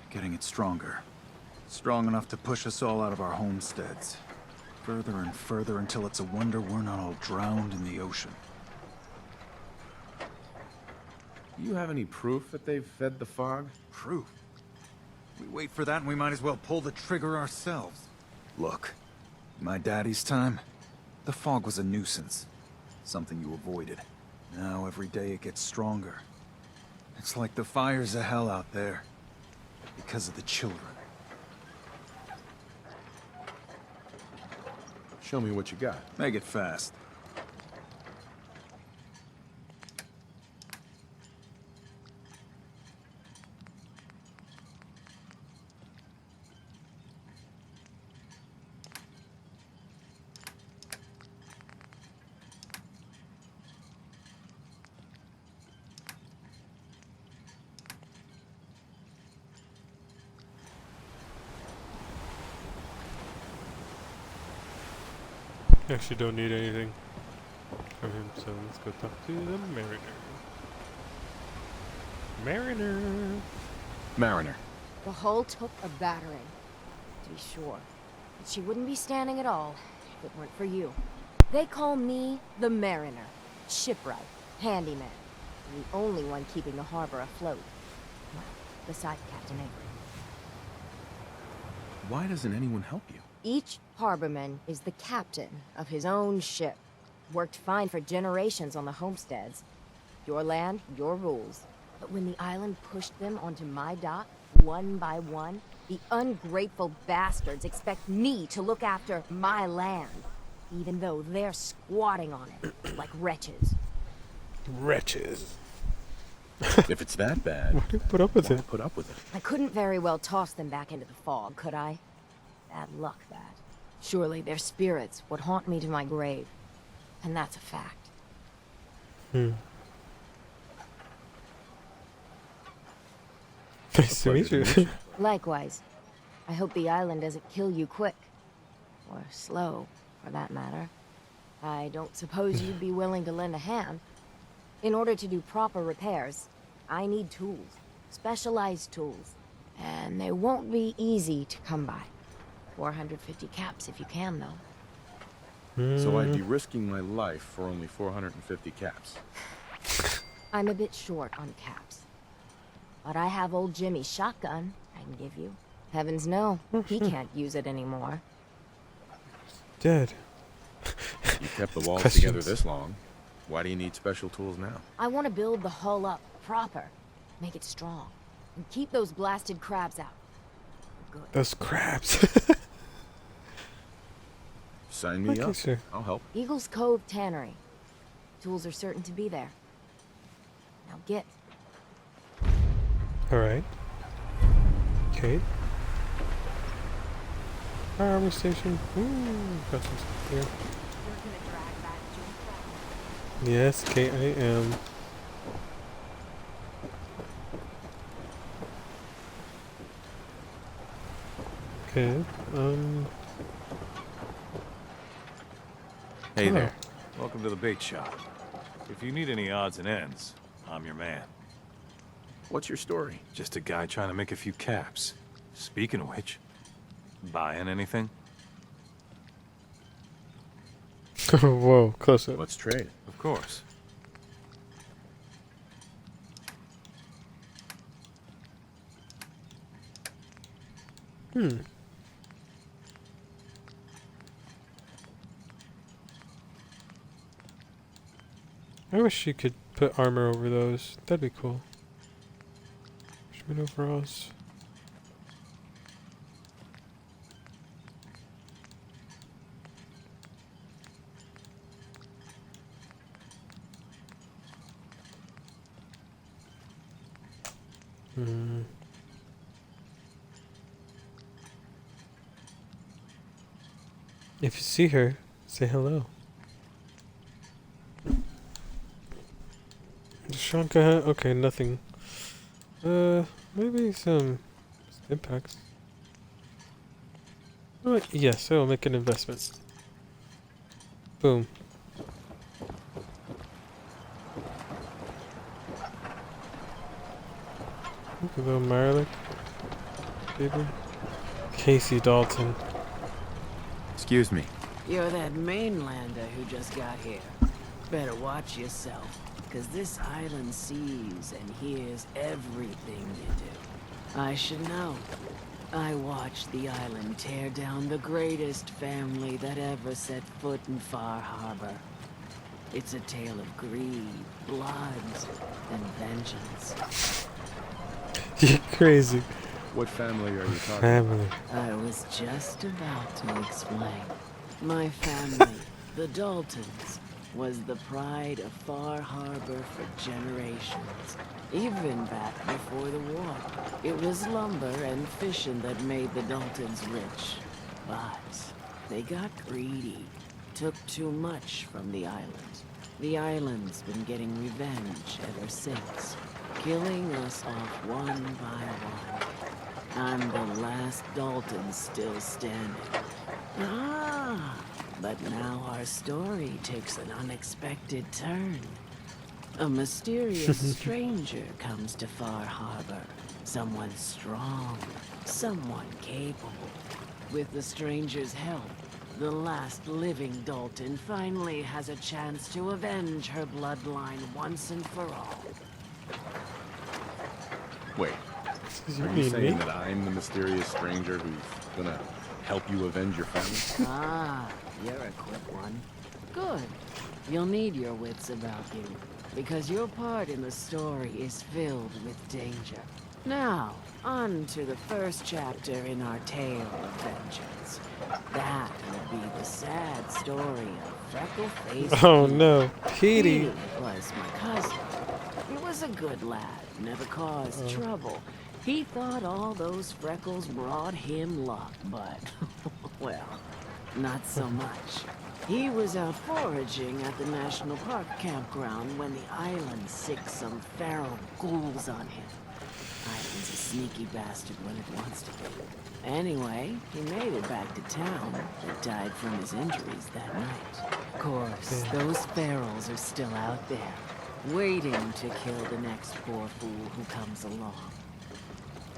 [SPEAKER 8] Getting it stronger. Strong enough to push us all out of our homesteads. Further and further until it's a wonder we're not all drowned in the ocean.
[SPEAKER 2] Do you have any proof that they've fed the fog?
[SPEAKER 8] Proof? We wait for that and we might as well pull the trigger ourselves. Look, in my daddy's time, the fog was a nuisance. Something you avoided. Now every day it gets stronger. It's like the fires of hell out there. Because of the children.
[SPEAKER 2] Show me what you got.
[SPEAKER 8] Make it fast.
[SPEAKER 1] Actually, don't need anything from him, so let's go talk to the Mariner. Mariner!
[SPEAKER 2] Mariner.
[SPEAKER 3] The hull took a battering, to be sure. But she wouldn't be standing at all if it weren't for you. They call me the Mariner. Shipwright, handyman. The only one keeping the harbor afloat. Well, besides Captain Avery.
[SPEAKER 2] Why doesn't anyone help you?
[SPEAKER 3] Each harborman is the captain of his own ship. Worked fine for generations on the homesteads. Your land, your rules. But when the island pushed them onto my dock, one by one, the ungrateful bastards expect me to look after my land. Even though they're squatting on it, like wretches.
[SPEAKER 1] Wretches.
[SPEAKER 2] If it's that bad,
[SPEAKER 1] Why do you put up with
[SPEAKER 2] why
[SPEAKER 1] it?
[SPEAKER 2] put up with it?
[SPEAKER 3] I couldn't very well toss them back into the fog, could I? Bad luck, that. Surely their spirits would haunt me to my grave. And that's a fact.
[SPEAKER 1] Nice to meet
[SPEAKER 2] Pleasure
[SPEAKER 1] you.
[SPEAKER 2] to meet you.
[SPEAKER 3] Likewise. I hope the island doesn't kill you quick. Or slow, for that matter. I don't suppose you'd be willing to lend a hand. In order to do proper repairs, I need tools. Specialized tools. And they won't be easy to come by. 450 caps if you can, though.
[SPEAKER 2] So I'd be risking my life for only 450 caps.
[SPEAKER 3] I'm a bit short on caps. But I have old Jimmy's shotgun I can give you. Heavens no, he can't use it anymore.
[SPEAKER 1] Dead.
[SPEAKER 2] You kept the walls
[SPEAKER 1] Questions.
[SPEAKER 2] together this long. Why do you need special tools now?
[SPEAKER 3] I want to build the hull up proper, make it strong, and keep those blasted crabs out. Good.
[SPEAKER 1] Those crabs.
[SPEAKER 2] Sign me
[SPEAKER 1] Okay,
[SPEAKER 2] up.
[SPEAKER 1] sure.
[SPEAKER 2] I'll help.
[SPEAKER 3] Eagles Cove Tannery. Tools are certain to be there. Now get.
[SPEAKER 1] Alright. Okay. Armor station. Ooh, got some stuff here. Yes, Kate, I am. Okay,
[SPEAKER 2] Hey
[SPEAKER 1] Oh.
[SPEAKER 2] there.
[SPEAKER 10] Welcome to the bait shop. If you need any odds and ends, I'm your man.
[SPEAKER 2] What's your story?
[SPEAKER 10] Just a guy trying to make a few caps. Speaking of which, buying anything?
[SPEAKER 1] whoa, close up.
[SPEAKER 2] Let's trade.
[SPEAKER 10] Of course.
[SPEAKER 1] I wish you could put armor over those. That'd be cool. Freshman overalls. Hmm. If you see her, say hello. Shanka, okay, nothing. Maybe some impacts. Oh, yes, I will make an investment. Boom. Look at little Marlick. Baby. Casey Dalton.
[SPEAKER 2] Excuse me.
[SPEAKER 11] You're that mainlander who just got here. Better watch yourself, because this island sees and hears everything you do. I should know. I watched the island tear down the greatest family that ever set foot in Far Harbor. It's a tale of greed, blood, and vengeance.
[SPEAKER 1] You're crazy.
[SPEAKER 2] What family are you talking
[SPEAKER 1] Family.
[SPEAKER 11] I was just about to explain. My family, the Daltons, was the pride of Far Harbor for generations. Even back before the war. It was lumber and fishing that made the Daltons rich. But they got greedy. Took too much from the island. The island's been getting revenge ever since. Killing us off one by one. I'm the last Dalton still standing. But now our story takes an unexpected turn. A mysterious stranger comes to Far Harbor. Someone strong, someone capable. With the stranger's help, the last living Dalton finally has a chance to avenge her bloodline once and for all.
[SPEAKER 2] Wait,
[SPEAKER 1] You
[SPEAKER 2] are you
[SPEAKER 1] mean
[SPEAKER 2] saying
[SPEAKER 1] me?
[SPEAKER 2] that I'm the mysterious stranger who's gonna help you avenge your family?
[SPEAKER 11] You're a quick one. Good. You'll need your wits about you, because your part in the story is filled with danger. Now, on to the first chapter in our tale of vengeance. That will be the sad story of freckle-faced
[SPEAKER 1] Oh
[SPEAKER 11] Pete.
[SPEAKER 1] no, Petey.
[SPEAKER 11] He was my cousin. He was a good lad, never caused trouble. He thought all those freckles brought him luck, but, well, not so much. He was out foraging at the National Park campground when the island sicked some feral ghouls on him. Island's a sneaky bastard when it wants to be. Anyway, he made it back to town, but died from his injuries that night. Of course, those ferals are still out there, waiting to kill the next poor fool who comes along.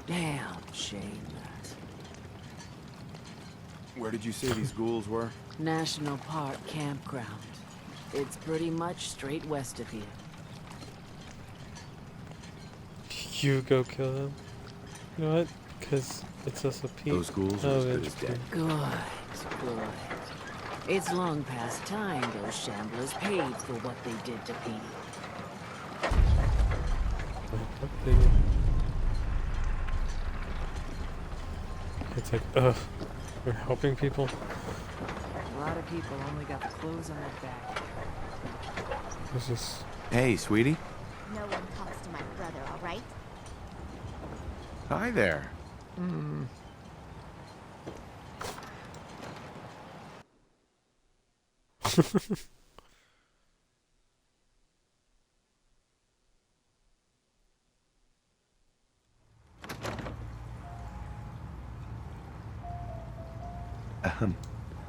[SPEAKER 11] Damn shame that.
[SPEAKER 2] Where did you say these ghouls were?
[SPEAKER 11] National Park campground. It's pretty much straight west of here.
[SPEAKER 1] You go kill him. You know what? Because it's also Pete.
[SPEAKER 2] Those ghouls are
[SPEAKER 1] Oh,
[SPEAKER 2] as good
[SPEAKER 1] it's
[SPEAKER 2] as dead.
[SPEAKER 11] Good, good. It's long past time those shamblers paid for what they did to Petey.
[SPEAKER 1] It's like, we're helping people.
[SPEAKER 7] A lot of people only got the clothes on their back.
[SPEAKER 1] This is...
[SPEAKER 2] Hey, sweetie.
[SPEAKER 12] No one talks to my brother, all right?
[SPEAKER 2] Hi there.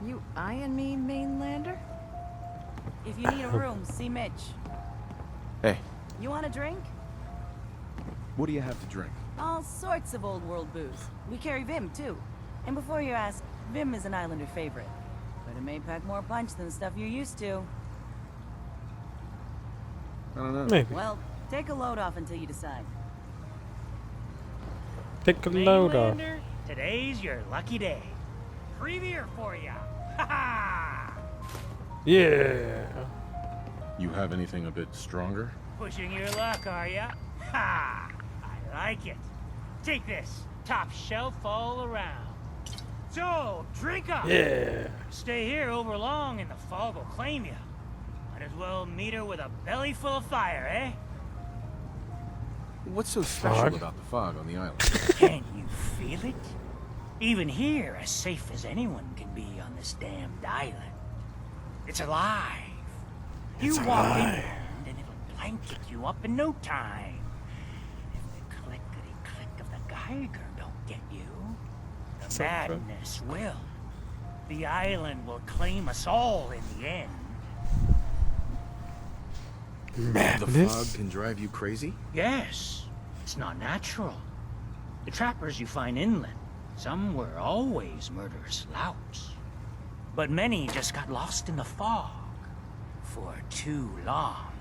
[SPEAKER 7] You eyeing me, mainlander?
[SPEAKER 5] If you need a room, see Mitch.
[SPEAKER 2] Hey,
[SPEAKER 5] You want a drink?
[SPEAKER 2] what do you have to drink?
[SPEAKER 5] All sorts of old world booze. We carry Vim, too. And before you ask, Vim is an Islander favorite. But it may pack more punch than the stuff you're used to.
[SPEAKER 2] I don't know.
[SPEAKER 1] Maybe.
[SPEAKER 5] Well, take a load off until you decide.
[SPEAKER 1] Take a load off.
[SPEAKER 9] Mainlander, today's your lucky day. Free beer for ya. Ha ha!
[SPEAKER 1] Yeah.
[SPEAKER 2] You have anything a bit stronger?
[SPEAKER 9] Pushing your luck, are ya? Ha! I like it. Take this. Top shelf all around. So, drink up.
[SPEAKER 1] Yeah.
[SPEAKER 9] Stay here over long and the fog will claim you. Might as well meet her with a belly full of fire, eh?
[SPEAKER 2] What's so special
[SPEAKER 1] Fog?
[SPEAKER 2] about the fog on the island?
[SPEAKER 9] Can you feel it? Even here, as safe as anyone can be on this damned island. It's alive. You
[SPEAKER 1] It's
[SPEAKER 9] walk
[SPEAKER 1] alive.
[SPEAKER 9] inland and it'll blanket you up in no time. If the clickety-click of the Geiger don't get you, the
[SPEAKER 1] So true.
[SPEAKER 9] madness will. The island will claim us all in the end.
[SPEAKER 2] The
[SPEAKER 1] Madness?
[SPEAKER 2] fog can drive you crazy?
[SPEAKER 9] Yes, it's not natural. The trappers you find inland, some were always murderous louts. But many just got lost in the fog for too long.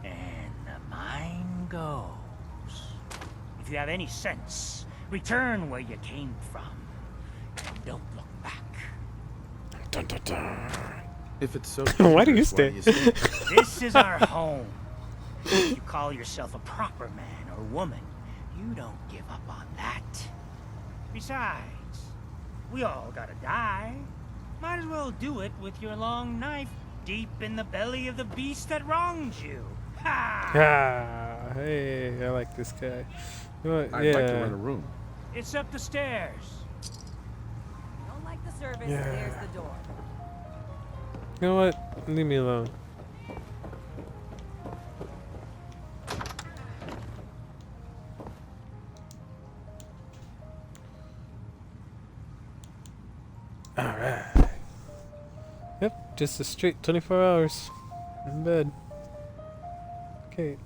[SPEAKER 9] And the mind goes. If you have any sense, return where you came from. And don't look back.
[SPEAKER 1] Dun, dun, dun.
[SPEAKER 2] If it's so
[SPEAKER 1] Why do you
[SPEAKER 2] dangerous,
[SPEAKER 1] stay?
[SPEAKER 9] This is our home. If you call yourself a proper man or woman, you don't give up on that. Besides, we all gotta die. Might as well do it with your long knife deep in the belly of the beast that wronged you. Ha!
[SPEAKER 1] Ah, hey, I like this guy. You know what,
[SPEAKER 2] I'd like to
[SPEAKER 1] yeah.
[SPEAKER 2] rent a room.
[SPEAKER 9] It's up the stairs.
[SPEAKER 5] Don't like the service,
[SPEAKER 1] Yeah.
[SPEAKER 5] there's the door.
[SPEAKER 1] You know what? Leave me alone. Alright. Yep, just a straight 24 hours in bed. Okay.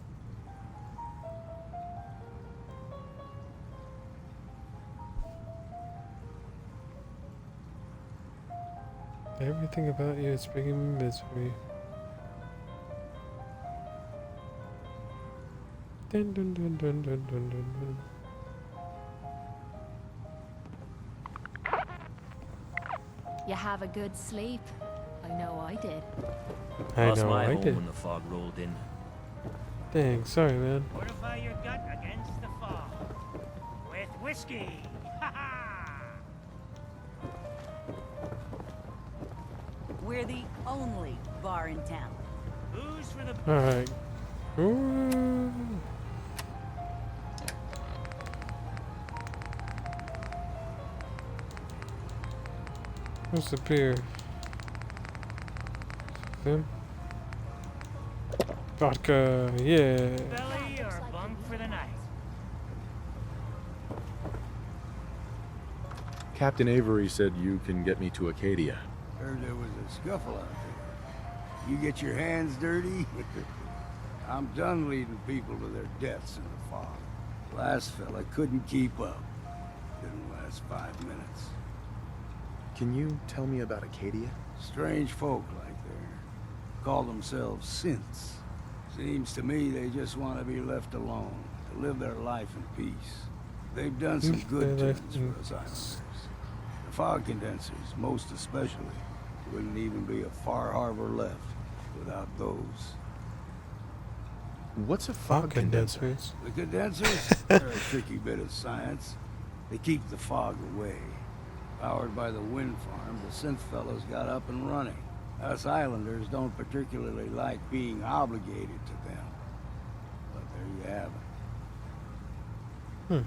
[SPEAKER 1] Everything about you is bringing me misery. Dun dun dun dun dun dun dun dun.
[SPEAKER 12] You have a good sleep. I know I did.
[SPEAKER 1] I
[SPEAKER 13] Lost
[SPEAKER 1] know,
[SPEAKER 13] my
[SPEAKER 1] I
[SPEAKER 13] home
[SPEAKER 1] did.
[SPEAKER 13] when the fog rolled in.
[SPEAKER 1] Dang, sorry, man.
[SPEAKER 9] Fortify your gut against the fog. With whiskey. Ha ha!
[SPEAKER 5] We're the only bar in town.
[SPEAKER 9] Booze for the
[SPEAKER 1] Alright. Ooh. Where's the beer? Vim? Vodka, yeah.
[SPEAKER 9] belly or bunk for the night.
[SPEAKER 2] Captain Avery said you can get me to Acadia.
[SPEAKER 14] Heard there was a scuffle out there. You get your hands dirty? I'm done leading people to their deaths in the fog. Last fella couldn't keep up. Didn't last 5 minutes.
[SPEAKER 2] Can you tell me about Acadia?
[SPEAKER 14] Strange folk like there. Call themselves synths. Seems to me they just want to be left alone, to live their life in peace. They've done some good
[SPEAKER 1] Their
[SPEAKER 14] turns
[SPEAKER 1] life in
[SPEAKER 14] for us islanders. The fog condensers, most especially. Wouldn't even be a Far Harbor left without those.
[SPEAKER 2] What's a fog condenser?
[SPEAKER 1] condensers.
[SPEAKER 14] The condensers? They're a tricky bit of science. They keep the fog away. Powered by the wind farm, the synth fellows got up and running. Us islanders don't particularly like being obligated to them. But there you have it.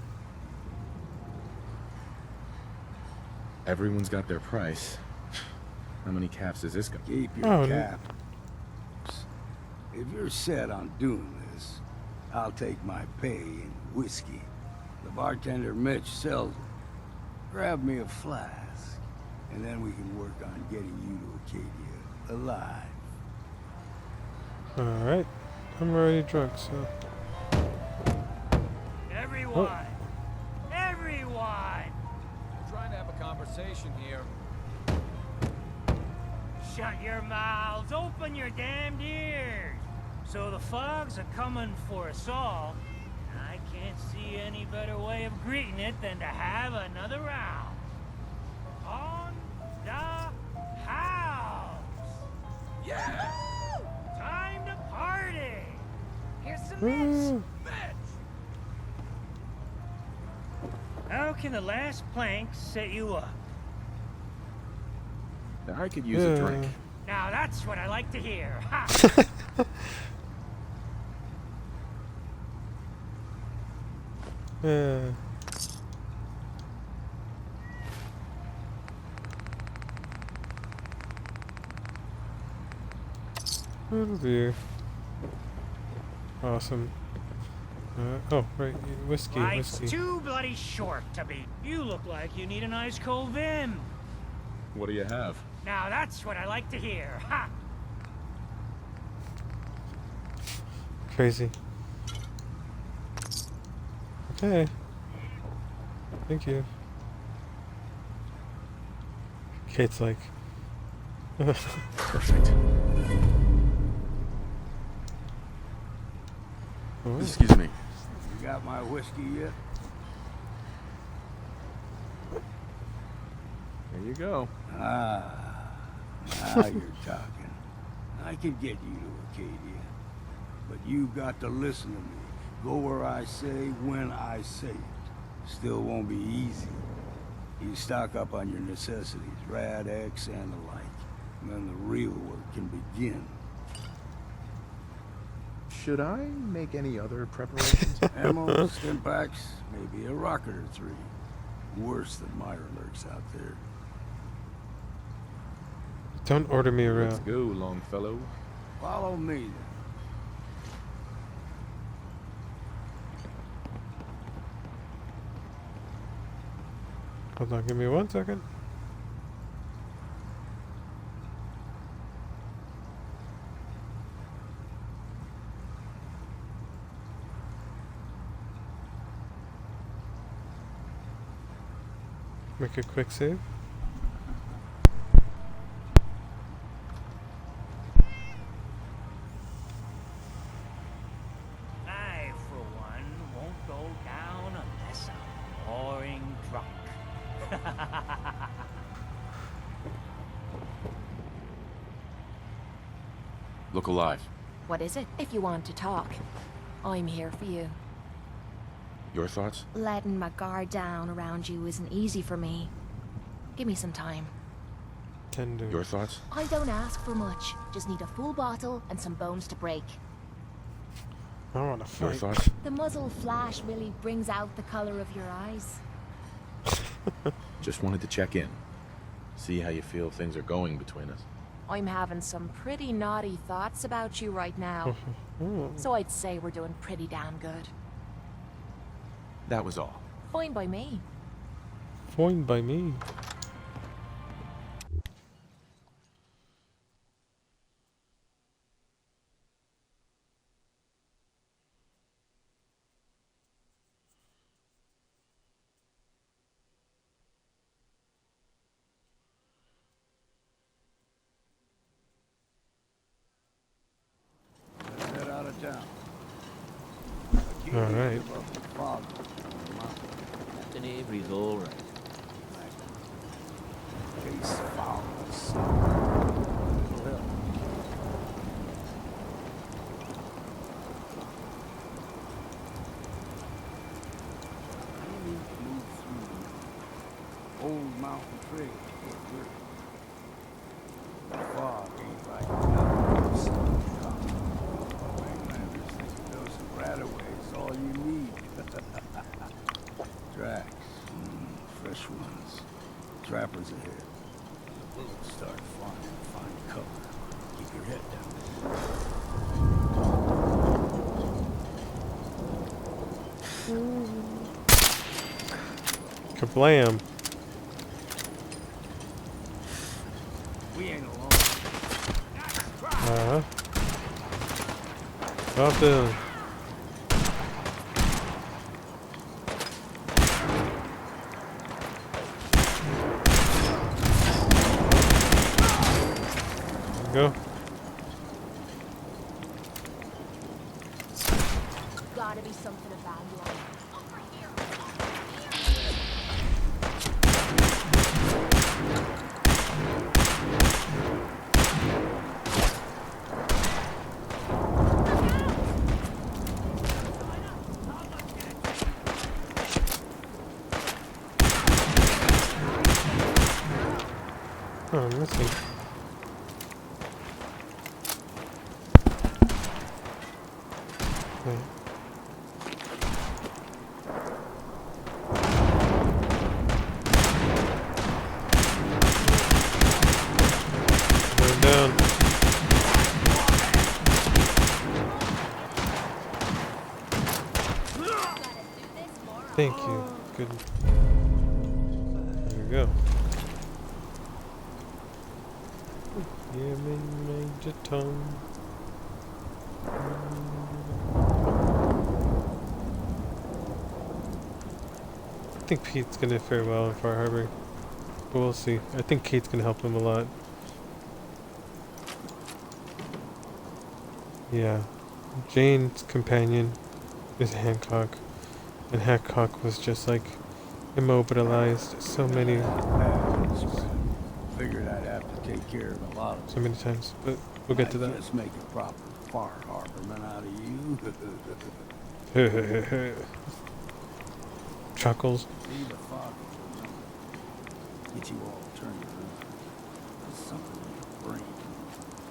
[SPEAKER 2] Everyone's got their price. How many caps is this gonna
[SPEAKER 14] Keep your
[SPEAKER 1] Oh,
[SPEAKER 14] cap. If you're set on doing this, I'll take my pay in whiskey. The bartender Mitch sells it. Grab me a flask, and then we can work on getting you to Acadia alive.
[SPEAKER 1] Alright. I'm already drunk, so.
[SPEAKER 9] Everyone! Everyone!
[SPEAKER 10] We're trying to have a conversation here.
[SPEAKER 9] Shut your mouths, open your damned ears. So the fogs are coming for us all. I can't see any better way of greeting it than to have another round. On the house! Yeah! Time to party! Here's some Mitch! How can the last plank set you up?
[SPEAKER 2] I could use a drink.
[SPEAKER 9] Now that's what I like to hear. Ha!
[SPEAKER 1] Yeah. Oh dear. Awesome. Oh, right. Whiskey,
[SPEAKER 9] Life's
[SPEAKER 1] whiskey.
[SPEAKER 9] too bloody short to be. You look like you need an ice cold Vim.
[SPEAKER 2] What do you have?
[SPEAKER 9] Now that's what I like to hear. Ha!
[SPEAKER 1] Crazy. Okay. Thank you. Kate's like.
[SPEAKER 2] Perfect.
[SPEAKER 1] Oh.
[SPEAKER 2] Excuse me.
[SPEAKER 14] You got my whiskey yet?
[SPEAKER 2] There you go.
[SPEAKER 14] Ah, now you're talking. I can get you to Acadia. But you've got to listen to me. Go where I say, when I say it. Still won't be easy. You stock up on your necessities, Rad X and the like. And then the real work can begin.
[SPEAKER 2] Should I make any other preparations?
[SPEAKER 14] Ammo, stim packs, maybe a rocket or three. Worse than Myra lurks out there.
[SPEAKER 1] Don't order me
[SPEAKER 2] Let's
[SPEAKER 1] around.
[SPEAKER 2] go, Longfellow.
[SPEAKER 14] Follow me then.
[SPEAKER 1] Hold on, give me 1 second. Make a quick save.
[SPEAKER 9] I, for one, won't go down unless I'm roaring drunk.
[SPEAKER 2] Look alive.
[SPEAKER 3] What is it? If you want to talk, I'm here for you.
[SPEAKER 2] Your thoughts?
[SPEAKER 3] Letting my guard down around you isn't easy for me. Give me some time.
[SPEAKER 1] Tender.
[SPEAKER 2] Your thoughts?
[SPEAKER 3] I don't ask for much. Just need a full bottle and some bones to break.
[SPEAKER 1] I wanna
[SPEAKER 2] Your
[SPEAKER 1] fight.
[SPEAKER 2] thoughts?
[SPEAKER 3] The muzzle flash really brings out the color of your eyes.
[SPEAKER 2] Just wanted to check in. See how you feel things are going between us.
[SPEAKER 3] I'm having some pretty naughty thoughts about you right now. So I'd say we're doing pretty damn good.
[SPEAKER 2] That was all.
[SPEAKER 3] Fine by me.
[SPEAKER 1] Fine by me.
[SPEAKER 14] Let's head out of town.
[SPEAKER 1] All right.
[SPEAKER 11] Captain Avery's all right.
[SPEAKER 14] Case foul. old mountain trail before we're... The fog ain't like nothing the sun comes. Mainlanders think a dose of Radaway's all you need. Tracks. Fresh ones. Trappers ahead. The bullets start flying. Find cover. Keep your head down.
[SPEAKER 1] Kablam.
[SPEAKER 14] We ain't alone.
[SPEAKER 1] Drop down. Go.
[SPEAKER 12] Gotta be something of value on it. Over here.
[SPEAKER 1] Oh, I'm missing. Okay. Going down. Thank you. Good. There we go. Yeah, Major Tom. I think Pete's gonna fare well in Far Harbor, but we'll see. I think Kate's gonna help him a lot. Yeah, Jane's companion is Hancock, and Hancock was just like immobilized so many
[SPEAKER 14] Figured I'd have to take care of a lot of
[SPEAKER 1] so many times, but we'll get to that.
[SPEAKER 14] Just make a proper Far Harborman out of you.
[SPEAKER 1] Chuckles.
[SPEAKER 14] Leave the fog for a moment. Get you all turned around. There's something in your brain.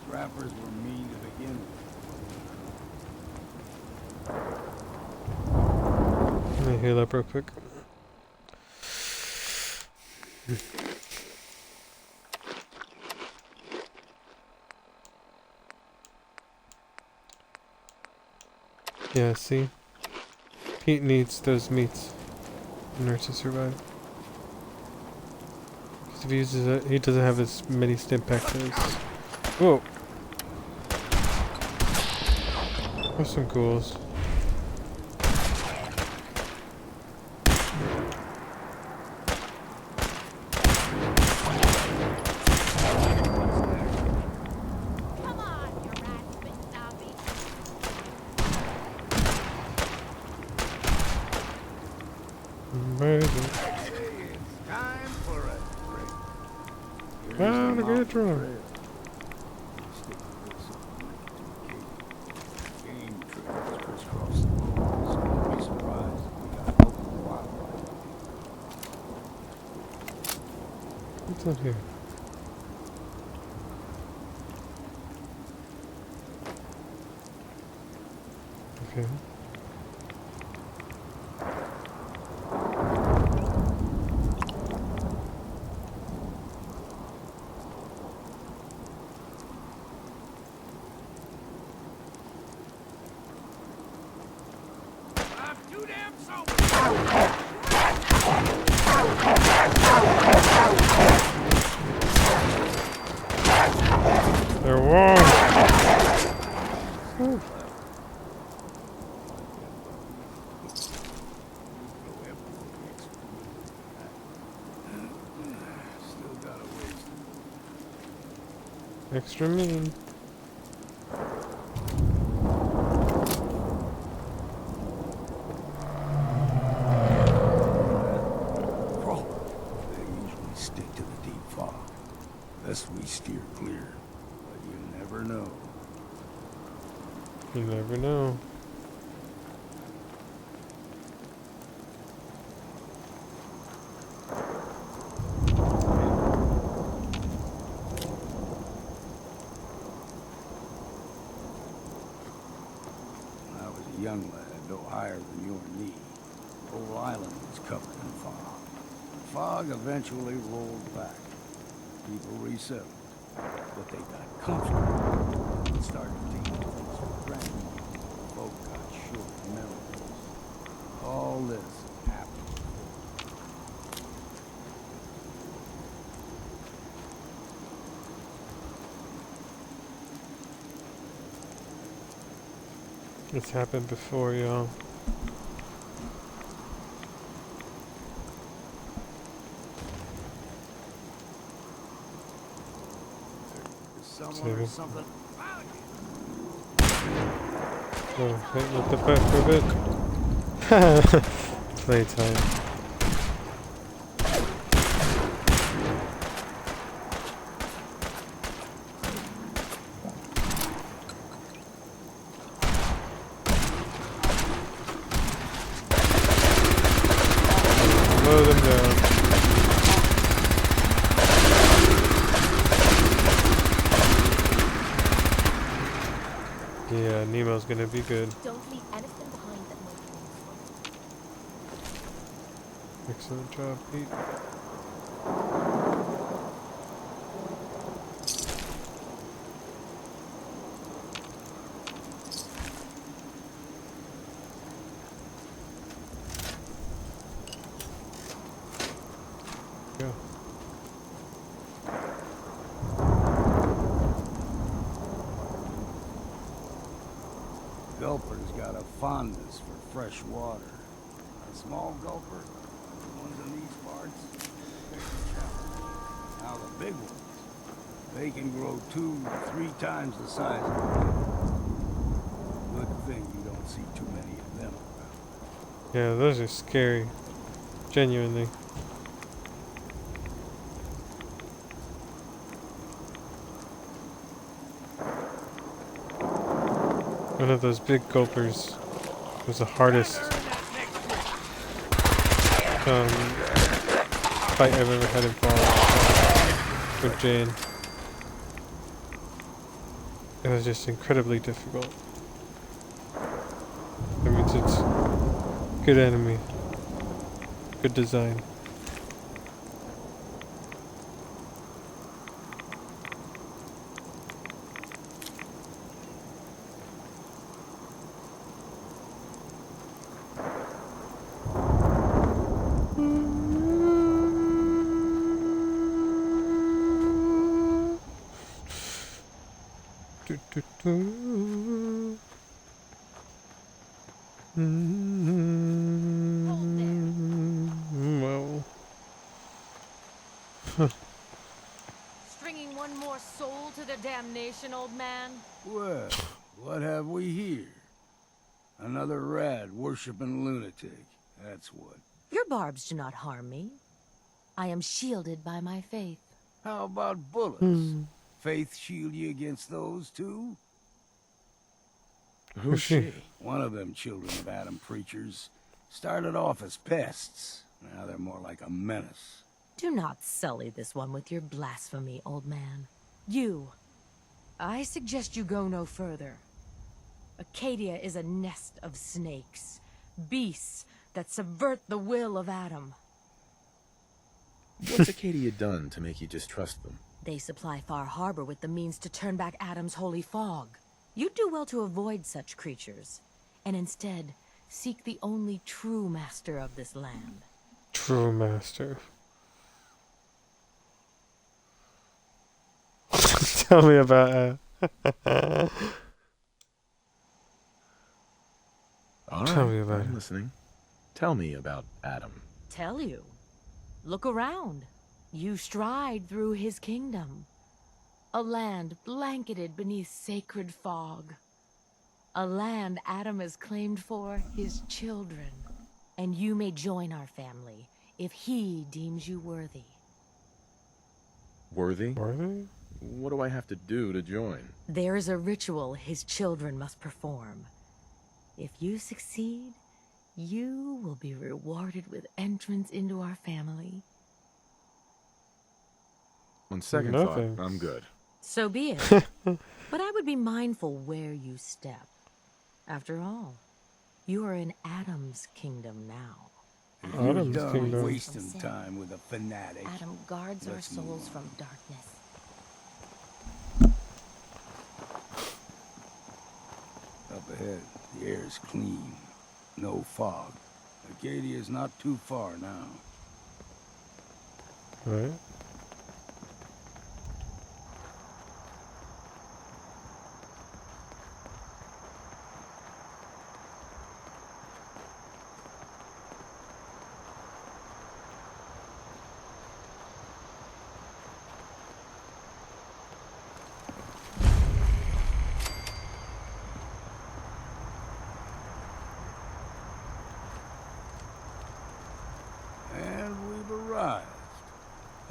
[SPEAKER 14] Trappers were mean to begin with.
[SPEAKER 1] Let me heal up real quick. Yeah, see? Pete needs those meats in order to survive. Because if he uses it, he doesn't have as many stim packs as... Whoa! There's some ghouls.
[SPEAKER 14] Time for a break.
[SPEAKER 1] How to get drunk.
[SPEAKER 14] Game trails crisscross the roads. Don't be surprised if we got local wildlife.
[SPEAKER 1] What's out here? Okay.
[SPEAKER 14] I'm too damn sober.
[SPEAKER 1] There was.
[SPEAKER 14] Still got a ways to go.
[SPEAKER 1] Extra mean.
[SPEAKER 14] They usually stick to the deep fog. Thus we steer clear. But you never know.
[SPEAKER 1] You never know.
[SPEAKER 14] covered in fog. The fog eventually rolled back. People resettled, but they got comfortable and started taking things for granted. Folk got short memories. All this happened.
[SPEAKER 1] It's happened before, y'all.
[SPEAKER 14] Someone or something.
[SPEAKER 1] Oh, hit with the butt for a bit. Playtime. Mow them down. Yeah, Nemo's gonna be good.
[SPEAKER 3] Don't leave anything behind that might be useful.
[SPEAKER 1] Excellent job, Pete. Go.
[SPEAKER 14] Gulper's got a fondness for fresh water. A small gulper, the ones in these parts, now the big ones, they can grow 2-3 times the size of them. Good thing you don't see too many of them around.
[SPEAKER 1] Yeah, those are scary. Genuinely. One of those big gulpers was the hardest fight I've ever had in Fallout with Jane. It was just incredibly difficult. That means it's good enemy, good design. Well.
[SPEAKER 7] Stringing one more soul to the damnation, old man?
[SPEAKER 14] Well, what have we here? Another rad worshipping lunatic, that's what.
[SPEAKER 3] Your barbs do not harm me. I am shielded by my faith.
[SPEAKER 14] How about bullets? Faith shield you against those too?
[SPEAKER 2] Who's she?
[SPEAKER 14] One of them children of Adam preachers started off as pests. Now they're more like a menace.
[SPEAKER 3] Do not sully this one with your blasphemy, old man. You. I suggest you go no further. Acadia is a nest of snakes. Beasts that subvert the will of Adam.
[SPEAKER 2] What's Acadia done to make you distrust them?
[SPEAKER 3] They supply Far Harbor with the means to turn back Adam's holy fog. You'd do well to avoid such creatures, and instead seek the only true master of this land.
[SPEAKER 1] True master. Tell me about
[SPEAKER 2] All
[SPEAKER 1] Tell
[SPEAKER 2] right,
[SPEAKER 1] me about
[SPEAKER 2] I'm
[SPEAKER 1] it.
[SPEAKER 2] listening. Tell me about Adam.
[SPEAKER 3] Tell you. Look around. You stride through his kingdom. A land blanketed beneath sacred fog. A land Adam has claimed for his children. And you may join our family if he deems you worthy.
[SPEAKER 2] Worthy?
[SPEAKER 1] Worthy?
[SPEAKER 2] What do I have to do to join?
[SPEAKER 3] There is a ritual his children must perform. If you succeed, you will be rewarded with entrance into our family.
[SPEAKER 2] On second
[SPEAKER 1] Nothing.
[SPEAKER 2] thought, I'm good.
[SPEAKER 3] So be it. But I would be mindful where you step. After all, you are in Adam's kingdom now.
[SPEAKER 14] You're
[SPEAKER 1] Adam's
[SPEAKER 14] done
[SPEAKER 1] Kingdom.
[SPEAKER 14] wasting time with a fanatic.
[SPEAKER 3] Adam guards our
[SPEAKER 14] Let's move
[SPEAKER 3] souls
[SPEAKER 14] on.
[SPEAKER 3] from darkness.
[SPEAKER 14] Up ahead, the air's clean. No fog. Acadia's not too far now.
[SPEAKER 1] Right.
[SPEAKER 14] And we've arrived.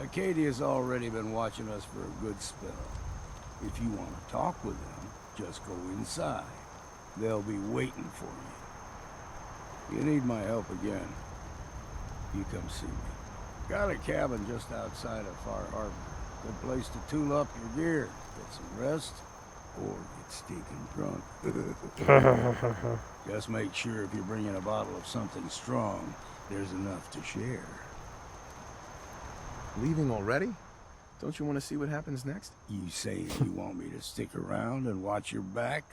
[SPEAKER 14] Acadia's already been watching us for a good spell. If you want to talk with them, just go inside. They'll be waiting for you. You need my help again, you come see me. Got a cabin just outside of Far Harbor. Good place to tool up your gear, get some rest, or get stinking drunk. Just make sure if you're bringing a bottle of something strong, there's enough to share.
[SPEAKER 2] Leaving already? Don't you want to see what happens next?
[SPEAKER 14] You say you want me to stick around and watch your back?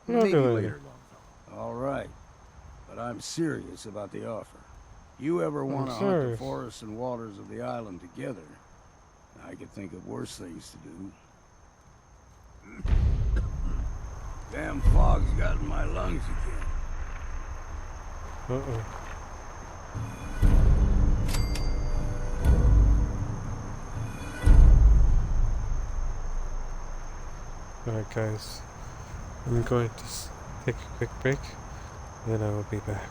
[SPEAKER 1] Maybe
[SPEAKER 2] Maybe
[SPEAKER 1] later.
[SPEAKER 2] later.
[SPEAKER 14] All right. But I'm serious about the offer. You ever want to hunt the
[SPEAKER 1] serious.
[SPEAKER 14] forests and waters of the island together, I could think of worse things to do. Damn fog's got in my lungs again.
[SPEAKER 1] Uh-oh. Alright guys, I'm going to take a quick break, then I will be back.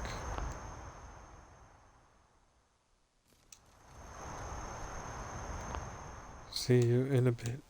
[SPEAKER 1] See you in a bit.